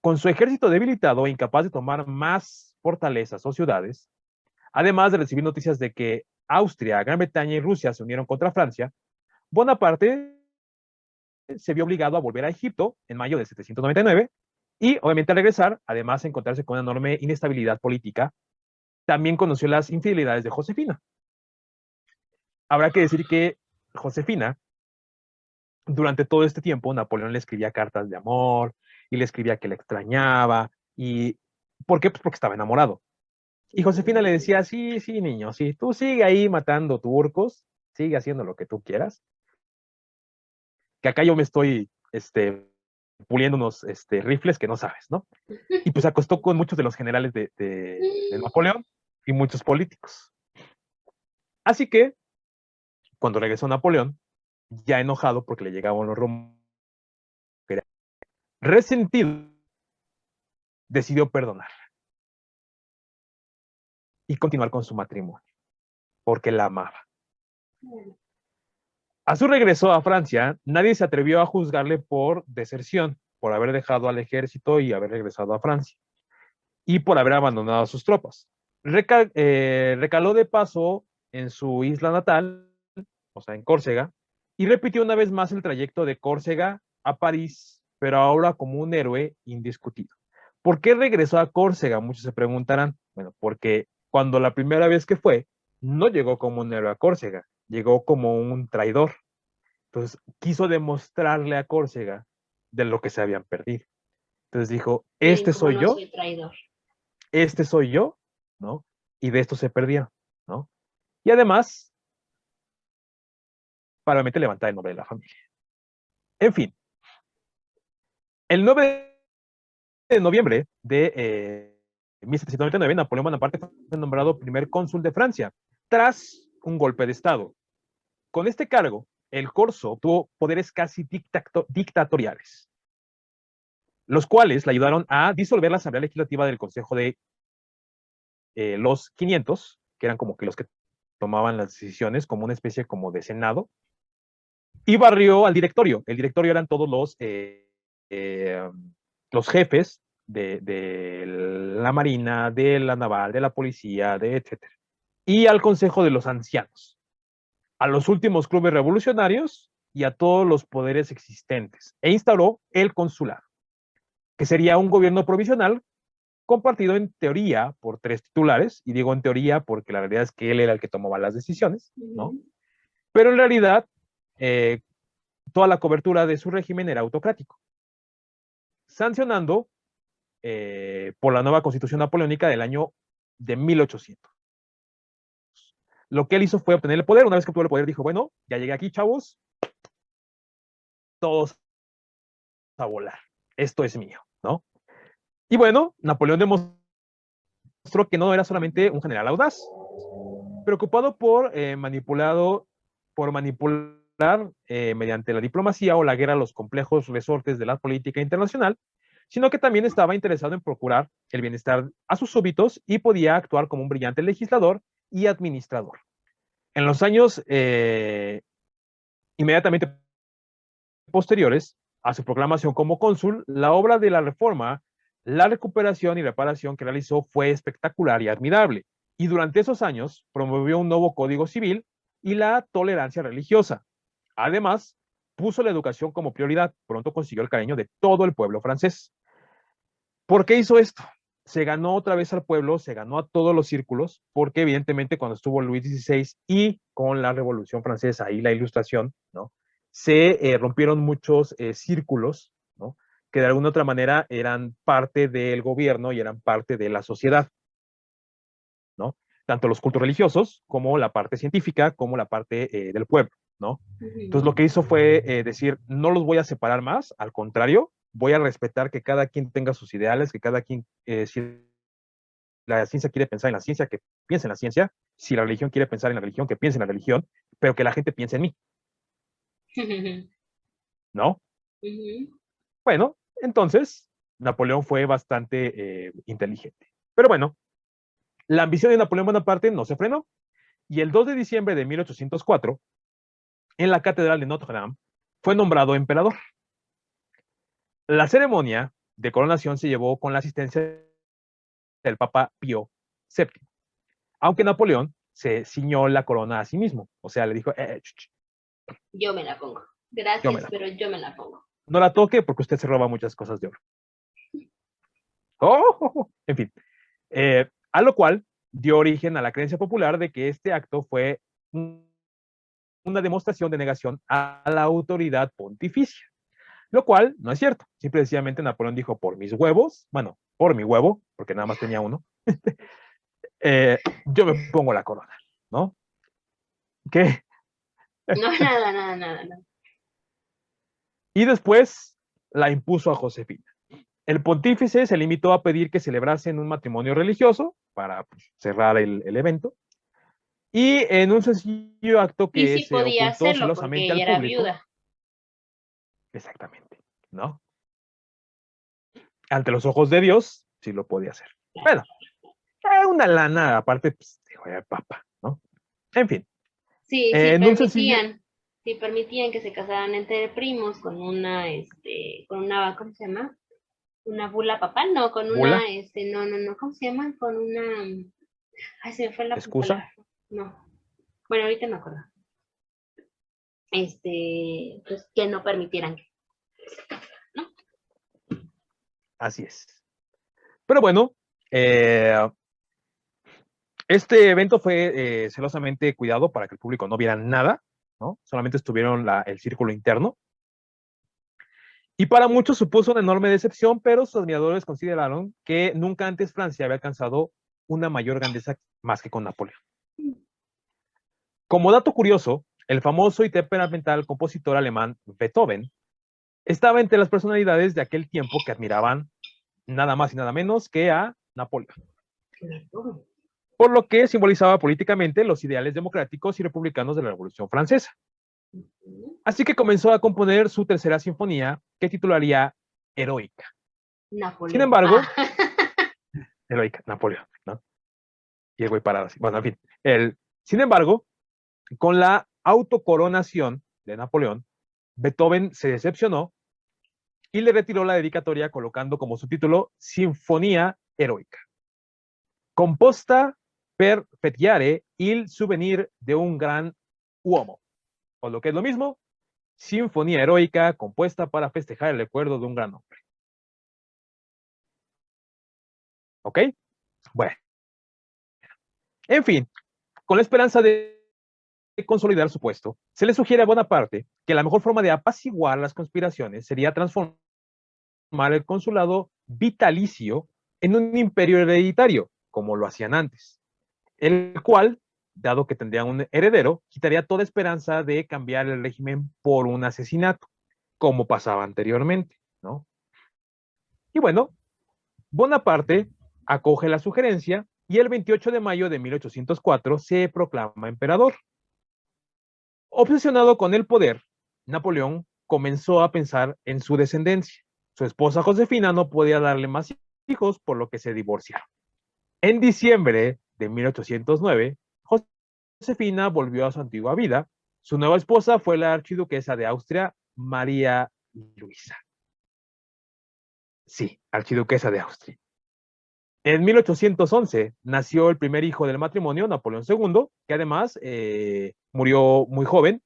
Con su ejército debilitado e incapaz de tomar más fortalezas o ciudades, además de recibir noticias de que Austria, Gran Bretaña y Rusia se unieron contra Francia, Bonaparte se vio obligado a volver a Egipto en mayo de 799 y obviamente al regresar, además de encontrarse con una enorme inestabilidad política, también conoció las infidelidades de Josefina. Habrá que decir que Josefina, durante todo este tiempo, Napoleón le escribía cartas de amor y le escribía que le extrañaba. ¿Y por qué? Pues porque estaba enamorado. Y Josefina le decía, sí, sí, niño, sí, tú sigue ahí matando turcos, sigue haciendo lo que tú quieras, que acá yo me estoy puliendo unos rifles que no sabes, ¿no? Y pues acostó con muchos de los generales de Napoleón y muchos políticos. Así que, cuando regresó Napoleón, ya enojado porque le llegaban los rumores, resentido, decidió perdonar y continuar con su matrimonio, porque la amaba. A su regreso a Francia, nadie se atrevió a juzgarle por deserción, por haber dejado al ejército y haber regresado a Francia, y por haber abandonado a sus tropas. Recaló de paso en su isla natal, o sea, en Córcega, y repitió una vez más el trayecto de Córcega a París, pero ahora como un héroe indiscutido. ¿Por qué regresó a Córcega? Muchos se preguntarán. Bueno, porque cuando la primera vez que fue, no llegó como un héroe a Córcega, llegó como un traidor. Entonces, quiso demostrarle a Córcega de lo que se habían perdido. Entonces dijo, Miren cómo no soy traidor. este soy yo, ¿no? Y de esto se perdieron, ¿no? Y además, para levantar el nombre de la familia. En fin, el 9 de noviembre de 1799, Napoleón Bonaparte fue nombrado primer cónsul de Francia, tras un golpe de Estado. Con este cargo, el Corso tuvo poderes casi dictatoriales, los cuales le ayudaron a disolver la Asamblea Legislativa del Consejo de los 500, que eran como que los que tomaban las decisiones, como una especie como de senado, y barrió al directorio. El directorio eran todos los jefes de la Marina, de la Naval, de la Policía, etcétera. Y al Consejo de los Ancianos, a los últimos clubes revolucionarios y a todos los poderes existentes. E instauró el consulado, que sería un gobierno provisional compartido en teoría por 3 titulares, y digo en teoría porque la realidad es que él era el que tomaba las decisiones, ¿no? Pero en realidad, toda la cobertura de su régimen era autocrático, sancionando por la nueva constitución napoleónica del año de 1800. Lo que él hizo fue obtener el poder. Una vez que obtuvo el poder, dijo, bueno, ya llegué aquí, chavos, todos a volar. Esto es mío, ¿no? Y bueno, Napoleón demostró que no era solamente un general audaz, preocupado por manipular mediante la diplomacia o la guerra los complejos resortes de la política internacional, sino que también estaba interesado en procurar el bienestar a sus súbditos y podía actuar como un brillante legislador y administrador. En los años inmediatamente posteriores a su proclamación como cónsul, la obra de la reforma, la recuperación y reparación que realizó fue espectacular y admirable. Y durante esos años promovió un nuevo código civil y la tolerancia religiosa. Además, puso la educación como prioridad. Pronto consiguió el cariño de todo el pueblo francés. ¿Por qué hizo esto? Se ganó otra vez al pueblo, se ganó a todos los círculos, porque evidentemente cuando estuvo Luis XVI y con la Revolución Francesa y la Ilustración, ¿no? Se rompieron muchos círculos, ¿no? Que de alguna otra manera eran parte del gobierno y eran parte de la sociedad, ¿no? Tanto los cultos religiosos como la parte científica, como la parte del pueblo, ¿no? Entonces lo que hizo fue decir, no los voy a separar más, al contrario, voy a respetar que cada quien tenga sus ideales, que cada quien, si la ciencia quiere pensar en la ciencia, que piense en la ciencia, si la religión quiere pensar en la religión, que piense en la religión, pero que la gente piense en mí, ¿no? Bueno, entonces Napoleón fue bastante inteligente. Pero bueno, La ambición de Napoleón Bonaparte no se frenó, y el 2 de diciembre de 1804, en la Catedral de Notre Dame, fue nombrado emperador. La ceremonia de coronación se llevó con la asistencia del Papa Pío VII, aunque Napoleón se ciñó la corona a sí mismo, o sea, le dijo, yo me la pongo. yo me Gracias, la pero yo me la pongo. no la toque porque usted se roba muchas cosas de oro. Oh, en fin, a lo cual dio origen a la creencia popular de que este acto fue una demostración de negación a la autoridad pontificia, lo cual no es cierto. Simple y sencillamente Napoleón dijo, por mis huevos, bueno, por mi huevo, porque nada más tenía uno, yo me pongo la corona, ¿no? ¿Qué? No, nada. Y después la impuso a Josefina. El pontífice se limitó a pedir que celebrasen un matrimonio religioso para pues, cerrar el evento, y en un sencillo acto Y que sí se podía ocultó hacerlo porque celosamente ella al era público. viuda. Exactamente, ¿no? Ante los ojos de Dios, sí lo podía hacer. Bueno, una lana, aparte, pues, dijo el Papa, ¿no? En fin. Sí, En un sencillo... sí permitían que se casaran entre primos con una, ¿cómo se llama? Una bula papal, no, con una, ¿Bula? no, ¿cómo se llama? Con una, ay, se me fue la ¿Excusa? palabra. No, bueno, ahorita me acuerdo. Pues que no permitieran que, ¿no? Así es. Pero bueno, este evento fue celosamente cuidado para que el público no viera nada, ¿no? Solamente estuvieron el círculo interno. Y para muchos supuso una enorme decepción, pero sus admiradores consideraron que nunca antes Francia había alcanzado una mayor grandeza más que con Napoleón. Como dato curioso, el famoso y temperamental compositor alemán Beethoven estaba entre las personalidades de aquel tiempo que admiraban nada más y nada menos que a Napoleón, por lo que simbolizaba políticamente los ideales democráticos y republicanos de la Revolución Francesa. Así que comenzó a componer su tercera sinfonía, que titularía Heroica. Sin Napoleón. embargo, Heroica, Napoleón, ¿no? Y el güey parado así. Bueno, en fin. Sin embargo, con la autocoronación de Napoleón, Beethoven se decepcionó y le retiró la dedicatoria colocando como subtítulo Sinfonía Heroica, composta per festeggiare il souvenir de un gran uomo, o lo que es lo mismo, Sinfonía Heroica compuesta para festejar el recuerdo de un gran hombre. ¿Ok? Bueno. En fin, con la esperanza de consolidar su puesto, se le sugiere a Bonaparte que la mejor forma de apaciguar las conspiraciones sería transformar el consulado vitalicio en un imperio hereditario, como lo hacían antes, el cual, dado que tendría un heredero, quitaría toda esperanza de cambiar el régimen por un asesinato, como pasaba anteriormente, ¿no? Y bueno, Bonaparte acoge la sugerencia y el 28 de mayo de 1804 se proclama emperador. Obsesionado con el poder, Napoleón comenzó a pensar en su descendencia. Su esposa Josefina no podía darle más hijos, por lo que se divorciaron. En diciembre de 1809, Josefina volvió a su antigua vida. Su nueva esposa fue la archiduquesa de Austria, María Luisa. Sí, archiduquesa de Austria. En 1811 nació el primer hijo del matrimonio, Napoleón II, que además murió muy joven,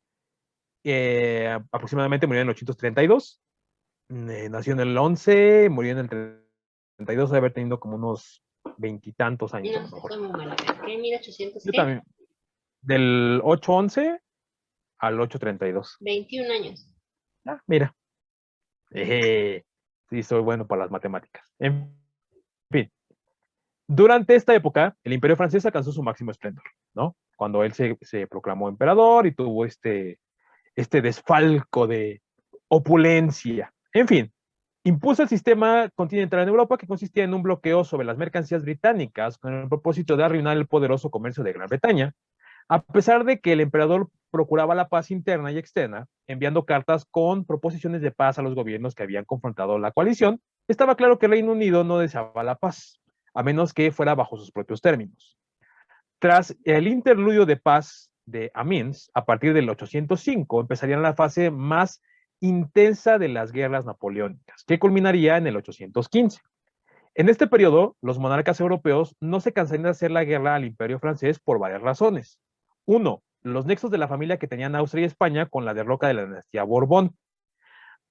aproximadamente murió en 1832. Nació en el 11, murió en el 32, de haber tenido como unos veintitantos años. No, a lo mejor. estoy muy mala. ¿Qué? ¿1800 Yo qué? también. Del 811 al 832. 21 años. Ah, mira. Sí, soy bueno para las matemáticas. En fin. Durante esta época, el Imperio francés alcanzó su máximo esplendor, ¿no? Cuando él se proclamó emperador y tuvo este desfalco de opulencia. En fin, impuso el sistema continental en Europa, que consistía en un bloqueo sobre las mercancías británicas con el propósito de arruinar el poderoso comercio de Gran Bretaña. A pesar de que el emperador procuraba la paz interna y externa, enviando cartas con proposiciones de paz a los gobiernos que habían confrontado la coalición, estaba claro que el Reino Unido no deseaba la paz. a menos que fuera bajo sus propios términos. Tras el interludio de paz de Amiens, a partir del 805, empezaría la fase más intensa de las guerras napoleónicas, que culminaría en el 815. En este periodo, los monarcas europeos no se cansarían de hacer la guerra al imperio francés por varias razones. Uno, los nexos de la familia que tenían Austria y España con la derroca de la dinastía Borbón.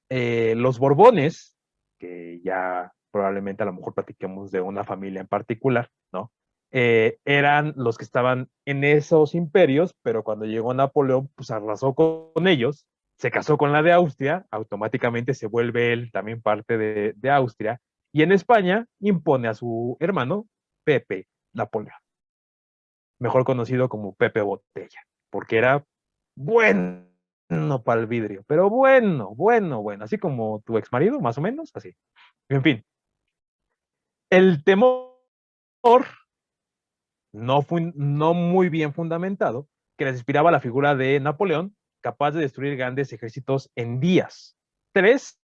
Los Borbones, que ya probablemente a lo mejor platiquemos de una familia en particular, ¿no? Eran los que estaban en esos imperios, pero cuando llegó Napoleón, pues arrasó con ellos, se casó con la de Austria, automáticamente se vuelve él también parte de Austria, y en España impone a su hermano Pepe Napoleón, mejor conocido como Pepe Botella, porque era bueno para el vidrio, pero bueno, así como tu ex marido, más o menos, así. En fin, el temor no muy bien fundamentado, que les inspiraba la figura de Napoleón, capaz de destruir grandes ejércitos en días. 3.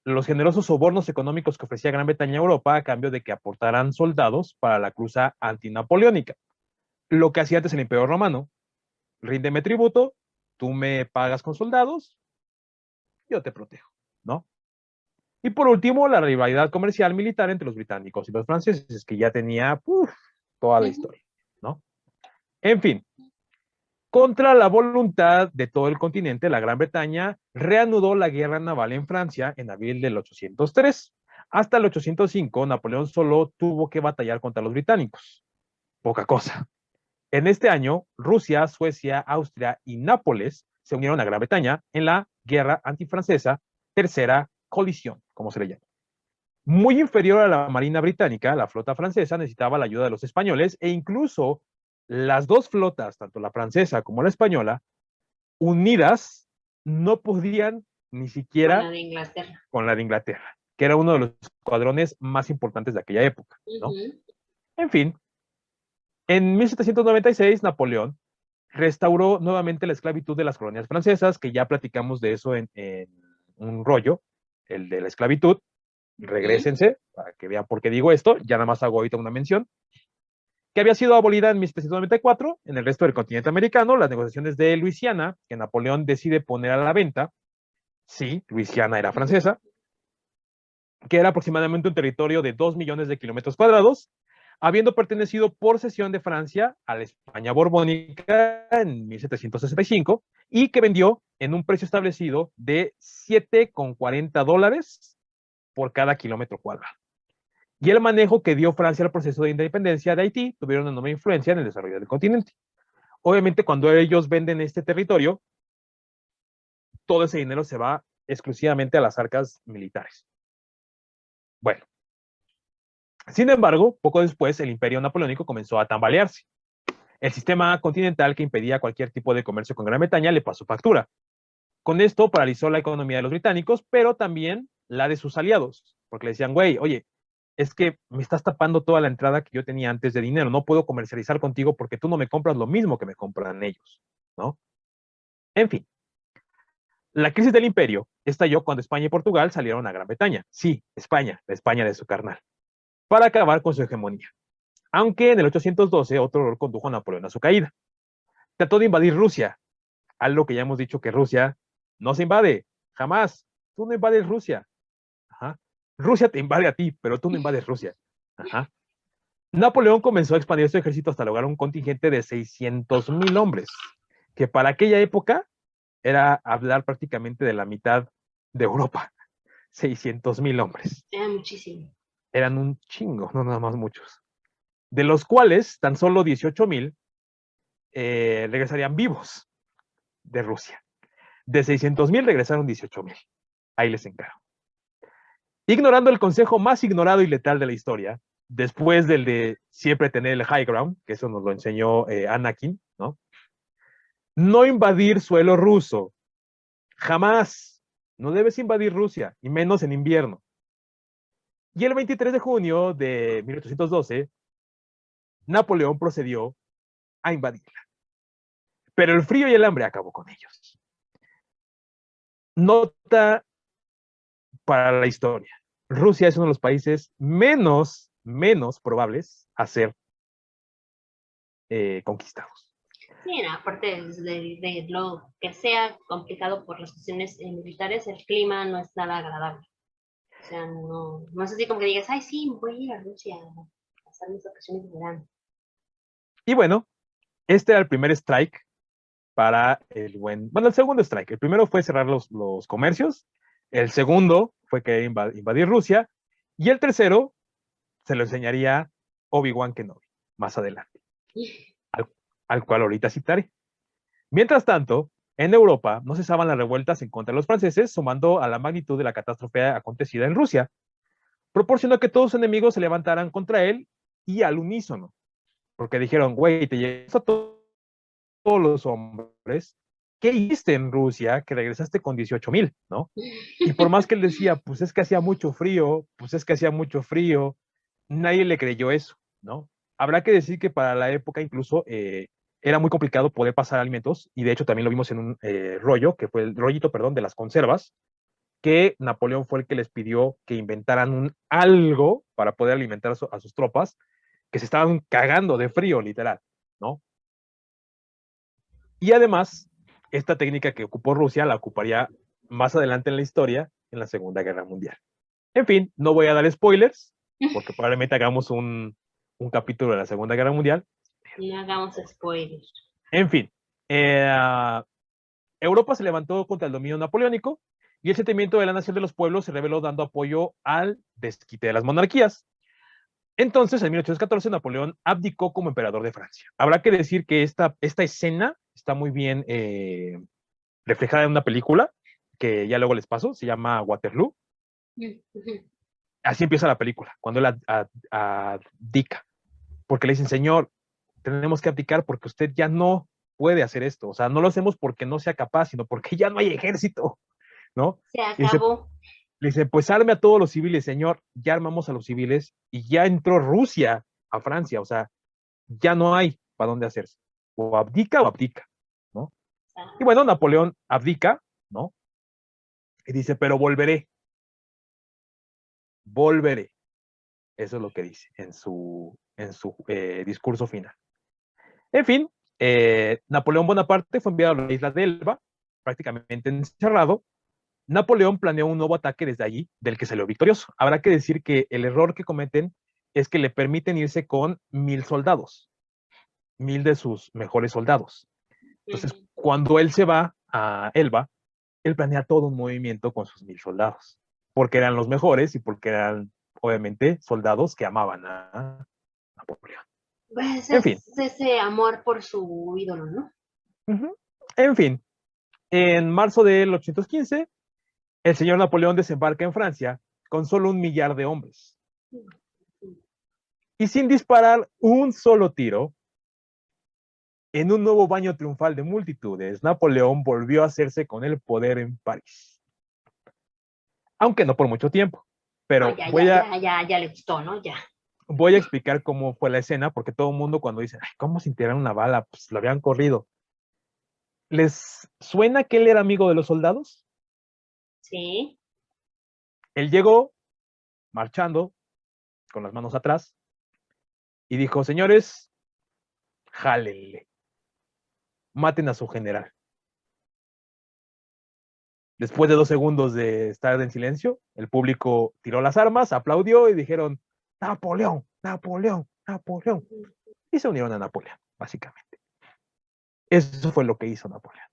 Los generosos sobornos económicos que ofrecía Gran Bretaña a Europa a cambio de que aportaran soldados para la cruza antinapoleónica. Lo que hacía antes el Imperio Romano: ríndeme tributo, tú me pagas con soldados, yo te protejo, ¿no? Y por último, la rivalidad comercial militar entre los británicos y los franceses, que ya tenía toda la historia, ¿no? En fin, contra la voluntad de todo el continente, la Gran Bretaña reanudó la guerra naval en Francia en abril del 803. Hasta el 805, Napoleón solo tuvo que batallar contra los británicos. Poca cosa. En este año, Rusia, Suecia, Austria y Nápoles se unieron a Gran Bretaña en la guerra antifrancesa, tercera colisión, como se le llama. Muy inferior a la marina británica, la flota francesa necesitaba la ayuda de los españoles, e incluso las dos flotas, tanto la francesa como la española, unidas, no podían ni siquiera con la de Inglaterra, que era uno de los escuadrones más importantes de aquella época, ¿no? En fin, en 1796, Napoleón restauró nuevamente la esclavitud de las colonias francesas, que ya platicamos de eso en un rollo, el de la esclavitud. Regrésense para que vean por qué digo esto. Ya nada más hago ahorita una mención. Que había sido abolida en 1794 en el resto del continente americano, las negociaciones de Luisiana, que Napoleón decide poner a la venta. Sí, Luisiana era francesa, que era aproximadamente un territorio de 2 millones de kilómetros cuadrados, habiendo pertenecido por cesión de Francia a la España borbónica en 1765, y que vendió en un precio establecido de $7,40 por cada kilómetro cuadrado. Y el manejo que dio Francia al proceso de independencia de Haití tuvieron una enorme influencia en el desarrollo del continente. Obviamente, cuando ellos venden este territorio, todo ese dinero se va exclusivamente a las arcas militares. Bueno, sin embargo, poco después el imperio napoleónico comenzó a tambalearse. El sistema continental que impedía cualquier tipo de comercio con Gran Bretaña le pasó factura. Con esto paralizó la economía de los británicos, pero también la de sus aliados, porque le decían, güey, oye, es que me estás tapando toda la entrada que yo tenía antes de dinero, no puedo comercializar contigo porque tú no me compras lo mismo que me compran ellos, ¿no? En fin, la crisis del imperio estalló cuando España y Portugal salieron a Gran Bretaña. Sí, España, la España de su carnal, para acabar con su hegemonía. Aunque en el 812 otro error condujo a Napoleón a su caída. Trató de invadir Rusia, algo que ya hemos dicho que Rusia no se invade, jamás. Tú no invades Rusia. Ajá. Rusia te invade a ti, pero tú no invades Rusia. Ajá. Napoleón comenzó a expandir su ejército hasta lograr un contingente de 600,000 hombres, que para aquella época era hablar prácticamente de la mitad de Europa. 600,000 hombres. Era muchísimo. Eran un chingo, no nada más muchos. De los cuales tan solo 18,000 regresarían vivos de Rusia. De 600,000 regresaron 18,000. Ahí les encargo. Ignorando el consejo más ignorado y letal de la historia, después del de siempre tener el high ground, que eso nos lo enseñó Anakin, ¿no? No invadir suelo ruso. Jamás. No debes invadir Rusia, y menos en invierno. Y el 23 de junio de 1812, Napoleón procedió a invadirla. Pero el frío y el hambre acabó con ellos. Nota para la historia: Rusia es uno de los países menos menos probables a ser conquistados. Sí, no, aparte de lo que sea complicado por las cuestiones militares, el clima no es nada agradable. O sea, no es así como que digas, ay, sí, voy a ir a Rusia a pasar mis vacaciones de verano. Y bueno, este era el primer strike para el segundo strike. El primero fue cerrar los comercios, el segundo fue que invadir Rusia, y el tercero se lo enseñaría Obi-Wan Kenobi más adelante, al, al cual ahorita citaré. Mientras tanto, en Europa no cesaban las revueltas en contra de los franceses, sumando a la magnitud de la catástrofe acontecida en Rusia, proporcionó que todos sus enemigos se levantaran contra él y al unísono, porque dijeron, güey, te llevas a todos los hombres, ¿qué hiciste en Rusia que regresaste con 18,000, ¿no? Y por más que él decía, pues es que hacía mucho frío, pues es que hacía mucho frío, nadie le creyó eso, ¿no? Habrá que decir que para la época incluso era muy complicado poder pasar alimentos, y de hecho también lo vimos en un rollo, que fue el rollito, perdón, de las conservas, que Napoleón fue el que les pidió que inventaran un algo para poder alimentar a sus tropas, que se estaban cagando de frío, literal, ¿no? Y además, esta técnica que ocupó Rusia la ocuparía más adelante en la historia, en la Segunda Guerra Mundial. En fin, no voy a dar spoilers, porque probablemente hagamos un capítulo de la Segunda Guerra Mundial. No hagamos spoilers. En fin, Europa se levantó contra el dominio napoleónico y el sentimiento de la nación de los pueblos se reveló dando apoyo al desquite de las monarquías. Entonces, en 1814, Napoleón abdicó como emperador de Francia. Habrá que decir que esta escena está muy bien reflejada en una película que ya luego les paso, se llama Waterloo. Así empieza la película, cuando él abdica, porque le dicen, señor, tenemos que abdicar porque usted ya no puede hacer esto, o sea, no lo hacemos porque no sea capaz, sino porque ya no hay ejército, ¿no? Se Y dice, acabó. le dice, pues arme a todos los civiles, señor, ya armamos a los civiles y ya entró Rusia a Francia, o sea, ya no hay para dónde hacerse, o abdica, ¿no? Y bueno, Napoleón abdica, ¿no? Y dice, pero volveré. Eso es lo que dice en su discurso final. En fin, Napoleón Bonaparte fue enviado a la isla de Elba, prácticamente encerrado. Napoleón planeó un nuevo ataque desde allí, del que salió victorioso. Habrá que decir que el error que cometen es que le permiten irse con 1,000 soldados, 1,000 de sus mejores soldados. Entonces, cuando él se va a Elba, él planea todo un movimiento con sus 1,000 soldados, porque eran los mejores y porque eran, obviamente, soldados que amaban a Napoleón. Pues En fin. es ese amor por su ídolo, ¿no? En fin, en marzo de 1815, el señor Napoleón desembarca en Francia con solo 1,000,000 de hombres. Y sin disparar un solo tiro, en un nuevo baño triunfal de multitudes, Napoleón volvió a hacerse con el poder en París. Aunque no por mucho tiempo. Pero ya le gustó, ¿no? Ya. voy a explicar cómo fue la escena, porque todo el mundo cuando dice, ay, ¿cómo sintieron una bala? Pues lo habían corrido. ¿Les suena que él era amigo de los soldados? Sí. Él llegó marchando con las manos atrás y dijo, señores, jálenle, maten a su general. Después de 2 segundos de estar en silencio, el público tiró las armas, aplaudió y dijeron, Napoleón, Napoleón, Napoleón. Y se unieron a Napoleón, básicamente. Eso fue lo que hizo Napoleón.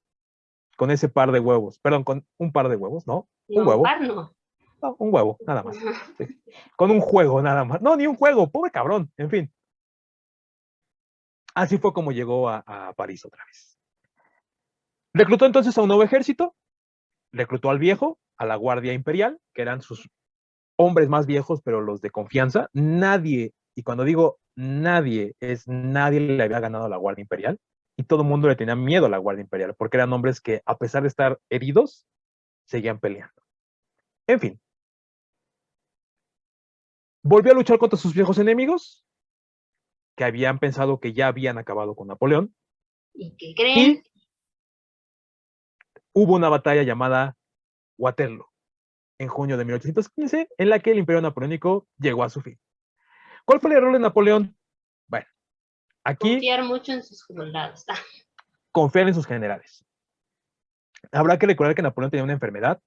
Con ese par de huevos, perdón, con un par de huevos, ¿no? Un huevo. Par no. No, un huevo, nada más. Sí. Con un juego, nada más. No, ni un juego, pobre cabrón, en fin. Así fue como llegó a París otra vez. Reclutó entonces a un nuevo ejército, reclutó al viejo, a la Guardia Imperial, que eran sus hombres más viejos, pero los de confianza. Nadie, y cuando digo nadie, es nadie le había ganado a la Guardia Imperial, y todo el mundo le tenía miedo a la Guardia Imperial, porque eran hombres que, a pesar de estar heridos, seguían peleando. En fin. Volvió a luchar contra sus viejos enemigos, que habían pensado que ya habían acabado con Napoleón. ¿Y qué creen? Y hubo una batalla llamada Waterloo, en junio de 1815, en la que el imperio napoleónico llegó a su fin. ¿Cuál fue el error de Napoleón? Bueno, aquí Confiar mucho en sus soldados. confiar en sus generales. Habrá que recordar que Napoleón tenía una enfermedad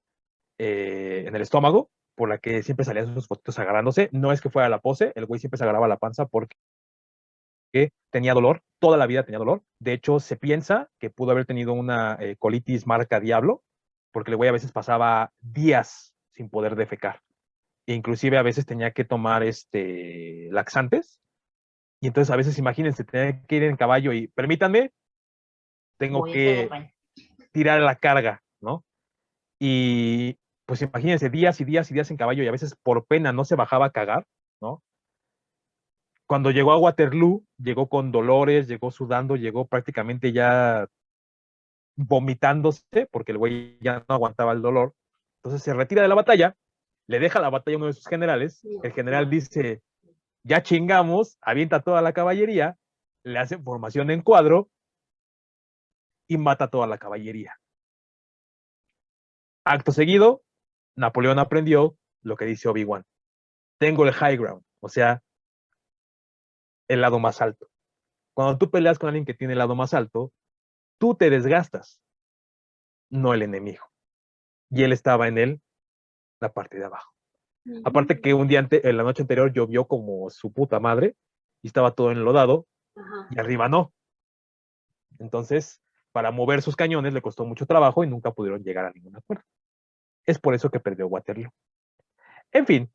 en el estómago, por la que siempre salían sus fotos agarrándose. No es que fuera la pose, el güey siempre se agarraba la panza porque tenía dolor, toda la vida tenía dolor. De hecho, se piensa que pudo haber tenido una colitis marca diablo, porque el güey a veces pasaba días sin poder defecar. E inclusive a veces tenía que tomar laxantes. Y entonces a veces, imagínense, tenía que ir en caballo y, permítanme, tengo que tirar la carga, ¿no? Y pues imagínense, días y días y días en caballo y a veces por pena no se bajaba a cagar, ¿no? Cuando llegó a Waterloo, llegó con dolores, llegó sudando, llegó prácticamente ya vomitándose porque el güey ya no aguantaba el dolor. Entonces se retira de la batalla, le deja la batalla a uno de sus generales, el general dice, ya chingamos, avienta toda la caballería, le hace formación en cuadro y mata toda la caballería. Acto seguido, Napoleón aprendió lo que dice Obi-Wan. Tengo el high ground, o sea, el lado más alto. Cuando tú peleas con alguien que tiene el lado más alto, tú te desgastas, no el enemigo. Y él estaba en la parte de abajo. Aparte que un día, en la noche anterior, llovió como su puta madre y estaba todo enlodado y arriba no. Entonces, para mover sus cañones le costó mucho trabajo y nunca pudieron llegar a ningún acuerdo. Es por eso que perdió Waterloo. En fin,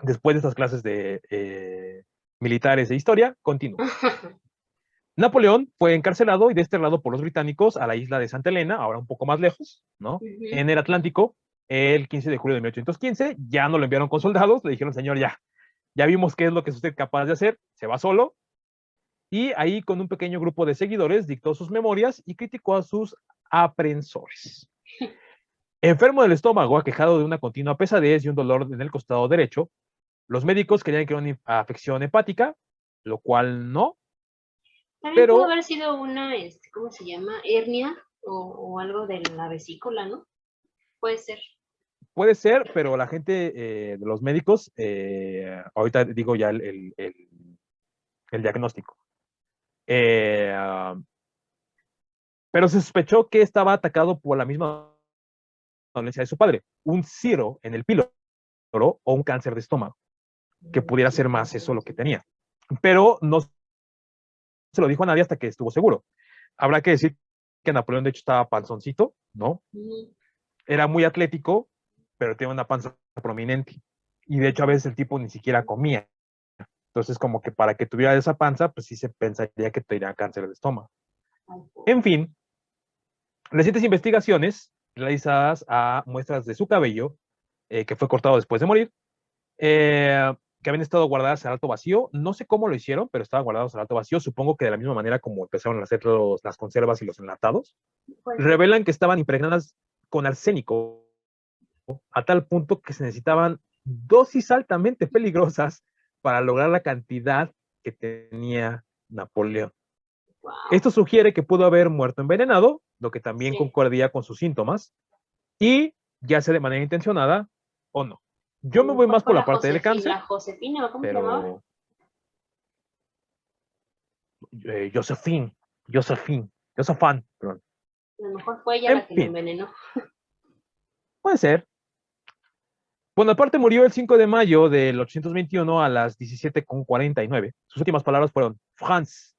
después de estas clases de militares de historia, continúo. Napoleón fue encarcelado y desterrado por los británicos a la isla de Santa Elena, ahora un poco más lejos, ¿no? En el Atlántico, el 15 de julio de 1815. Ya no lo enviaron con soldados, le dijeron, señor, ya vimos qué es lo que es usted capaz de hacer, se va solo. Y ahí, con un pequeño grupo de seguidores, dictó sus memorias y criticó a sus aprensores. Enfermo del estómago, aquejado de una continua pesadez y un dolor en el costado derecho, los médicos creían que era una afección hepática, lo cual no. También pudo Pero haber sido una, ¿cómo se llama? Hernia o algo de la vesícula, ¿no? Puede ser. puede ser, pero la gente de los médicos, ahorita digo ya el diagnóstico. Pero se sospechó que estaba atacado por la misma dolencia de su padre, un ciro en el píloro o un cáncer de estómago, que pudiera ser más eso lo que tenía. Pero no se lo dijo a nadie hasta que estuvo seguro. Habrá que decir que Napoleón, de hecho, estaba panzoncito, ¿no? Era muy atlético, pero tenía una panza prominente. Y de hecho, a veces el tipo ni siquiera comía. Entonces, como que para que tuviera esa panza, pues sí se pensaría que tenía cáncer de estómago. En fin, recientes investigaciones realizadas a muestras de su cabello, que fue cortado después de morir, que habían estado guardadas en alto vacío. No sé cómo lo hicieron, pero estaban guardados en alto vacío. Supongo que de la misma manera como empezaron a hacer las conservas y los enlatados. Revelan que estaban impregnadas con arsénico a tal punto que se necesitaban dosis altamente peligrosas para lograr la cantidad que tenía Napoleón. Wow. Esto sugiere que pudo haber muerto envenenado, lo que también concordaría con sus síntomas, y ya sea de manera intencionada o no. Yo me voy más por la parte del cáncer. La Josefina, ¿cómo pero... se llamaba? Josephine, perdón. A lo mejor fue ella la que lo envenenó. Puede ser. Bonaparte murió el 5 de mayo del 821 a las 17:49. Sus últimas palabras fueron France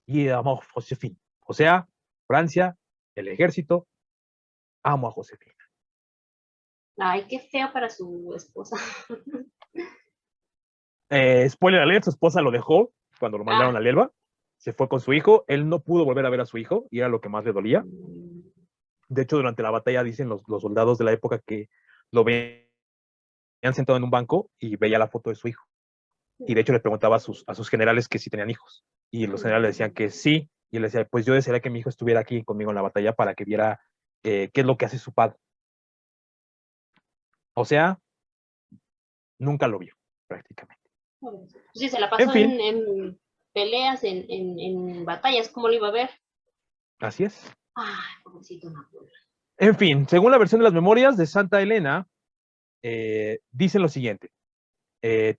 y amo a Josephine. O sea, Francia, el ejército, amo a Josefina. Ay, qué feo para su esposa. Spoiler alert, su esposa lo dejó cuando lo mandaron a Elba. Se fue con su hijo. Él no pudo volver a ver a su hijo y era lo que más le dolía. De hecho, durante la batalla dicen los soldados de la época que lo veían sentado en un banco y veía la foto de su hijo. Y de hecho le preguntaba a sus generales que si tenían hijos. Y los generales decían que sí. Y él decía, pues yo desearía que mi hijo estuviera aquí conmigo en la batalla para que viera qué es lo que hace su padre. O sea, nunca lo vio, prácticamente. Sí, se la pasó en peleas, en batallas, ¿cómo lo iba a ver? Así es. Ay, pobrecito Napoleón. En fin, según la versión de las memorias de Santa Elena, dicen lo siguiente.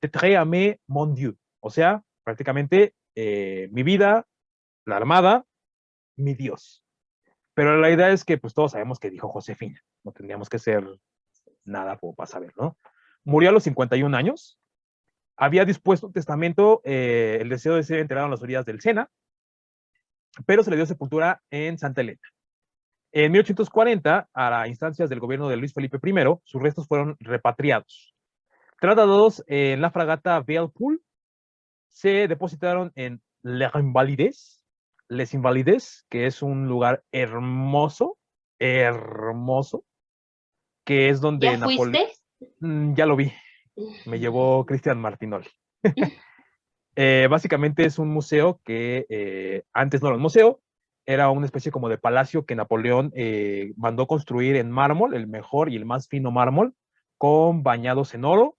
te tréame mon Dieu, o sea, prácticamente mi vida, la armada, mi Dios. Pero la idea es que pues todos sabemos que dijo Josefina, no tendríamos que ser nada como para saber, ¿no? Murió a los 51 años, había dispuesto un testamento, el deseo de ser enterrado en las orillas del Sena, pero se le dio sepultura en Santa Elena. En 1840, a las instancias del gobierno de Luis Felipe I, sus restos fueron repatriados. Trasladados en la fragata Bellepool, se depositaron en Les Invalides, que es un lugar hermoso, hermoso, que es donde ¿Ya Napoleón... fuiste? Ya lo vi, me llevó Cristian Martinoli. Básicamente es un museo que antes no era un museo, era una especie como de palacio que Napoleón mandó construir en mármol, el mejor y el más fino mármol, con bañados en oro,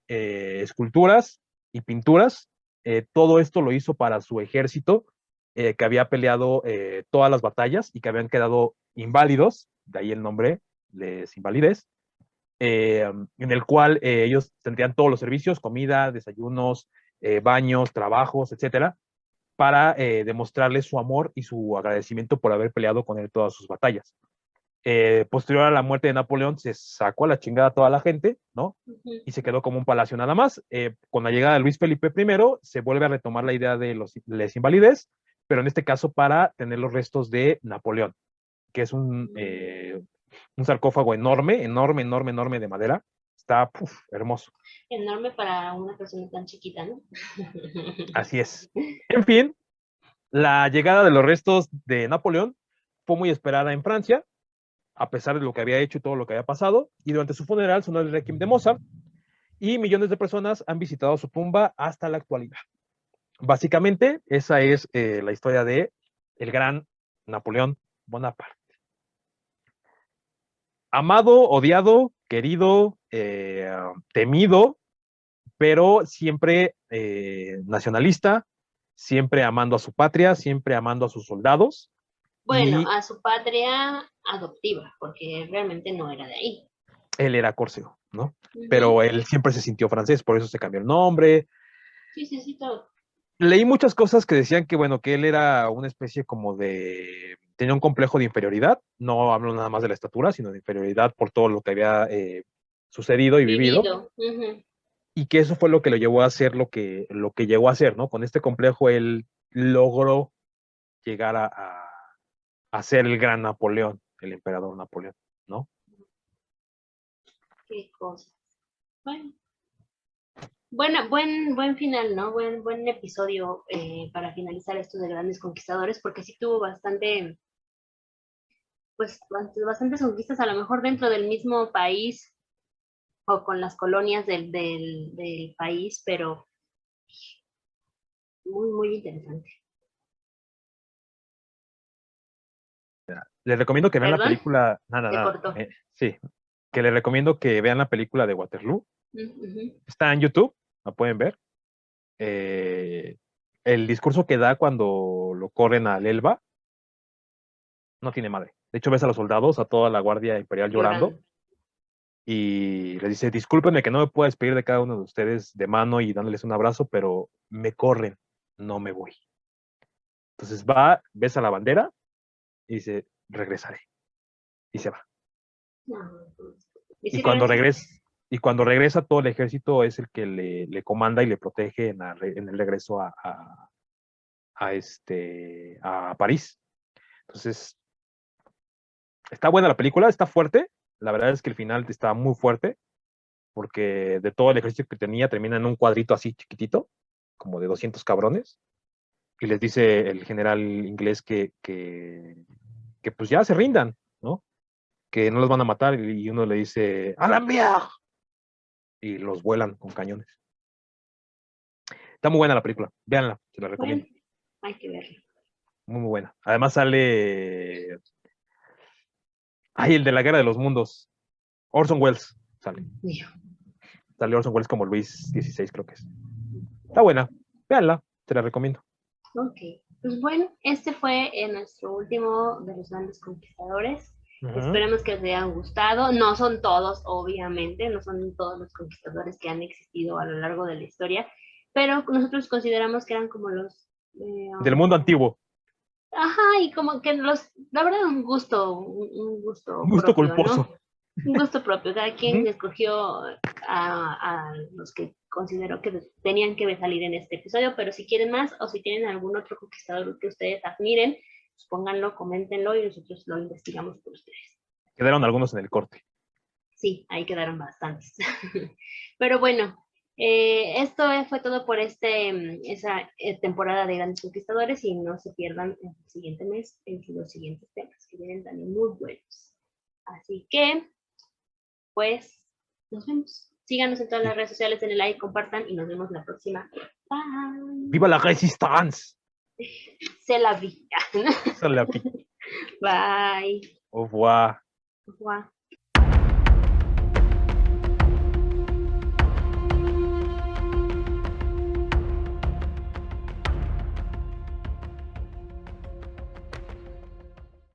esculturas y pinturas. Todo esto lo hizo para su ejército, que había peleado todas las batallas y que habían quedado inválidos, de ahí el nombre, Les Invalides, en el cual ellos tendrían todos los servicios, comida, desayunos, baños, trabajos, etcétera, para demostrarles su amor y su agradecimiento por haber peleado con él todas sus batallas. Posterior a la muerte de Napoleón, se sacó a la chingada a toda la gente, ¿no? Y se quedó como un palacio nada más. Con la llegada de Luis Felipe I, se vuelve a retomar la idea de Les Invalides, pero en este caso para tener los restos de Napoleón, que es un sarcófago enorme, enorme, enorme, enorme de madera. Está hermoso. Enorme para una persona tan chiquita, ¿no? Así es. En fin, la llegada de los restos de Napoleón fue muy esperada en Francia, a pesar de lo que había hecho y todo lo que había pasado, y durante su funeral sonó el Requiem de Mozart, y millones de personas han visitado su tumba hasta la actualidad. Básicamente, esa es la historia de el gran Napoleón Bonaparte. Amado, odiado, querido, temido, pero siempre nacionalista, siempre amando a su patria, siempre amando a sus soldados. Bueno, Y a su patria adoptiva, porque realmente no era de ahí. él era Córcego, ¿no? Ujú. Pero él siempre se sintió francés, por eso se cambió el nombre. Sí, sí, sí, todo. Leí muchas cosas que decían que, bueno, que él era una especie como de... tenía un complejo de inferioridad, no hablo nada más de la estatura, sino de inferioridad por todo lo que había sucedido y vivido, Vivido. Ujú. y que eso fue lo que lo llevó a hacer lo que llegó a hacer, ¿no? Con este complejo él logró llegar a ser el gran Napoleón, el emperador Napoleón, ¿no? Qué cosas. Bueno, buen final, ¿no? Buen episodio para finalizar esto de Grandes Conquistadores, porque sí tuvo bastante, pues, bastantes conquistas, a lo mejor dentro del mismo país o con las colonias del país, pero muy interesante. Les recomiendo que vean la ¿Perdón? película, nada, Se nada, cortó. sí, que les recomiendo que vean la película de Waterloo. Ujú. Está en YouTube, la pueden ver. Eh, el discurso que da cuando lo corren al Elba no tiene madre. De hecho, ves a los soldados, a toda la Guardia Imperial llorando, Llorando. y les dice, discúlpenme que no me puedo despedir de cada uno de ustedes de mano y dándoles un abrazo, pero me corren, no me voy. Entonces va, besa la bandera y dice, regresaré. Y se va. No. ¿Y Y si cuando regresó? regresa, y cuando regresa, todo el ejército es el que le comanda y le protege en el regreso a París. Entonces, está buena la película, está fuerte. La verdad es que el final está muy fuerte, porque de todo el ejército que tenía, termina en un cuadrito así chiquitito, como de 200 cabrones, y les dice el general inglés que pues ya se rindan, ¿no? Que no los van a matar, y uno le dice, ¡a la mierda! Y los vuelan con cañones. Está muy buena la película, véanla, se la Bueno, recomiendo. hay que verlo. Muy, muy buena. Además sale, ay, el de la Guerra de los Mundos, Orson Welles, Dijo. sale Orson Welles como Luis XVI, creo que es. Está buena, véanla, te la recomiendo. Ok, pues bueno, este fue nuestro último de los Grandes Conquistadores. Esperemos que les hayan gustado. No son todos, obviamente, no son todos los conquistadores que han existido a lo largo de la historia, pero nosotros consideramos que eran como los... Del mundo antiguo. Ajá, y como que la verdad, un gusto Un gusto propio, culposo. ¿no? Un gusto propio. Cada quien Ujú. escogió a los que consideró que tenían que salir en este episodio, pero si quieren más o si tienen algún otro conquistador que ustedes admiren, pues pónganlo, coméntenlo y nosotros lo investigamos por ustedes. Quedaron algunos en el corte. Sí, ahí quedaron bastantes. Pero bueno, esto fue todo por esa temporada de Grandes Conquistadores y no se pierdan el siguiente mes los siguientes temas que vienen también muy buenos. Así que, pues, nos vemos. Síganos en todas las redes sociales, denle like, compartan y nos vemos la próxima. Bye. ¡Viva la Resistance! Se la vi. Esa la pi- Bye. Au revoir. Au revoir.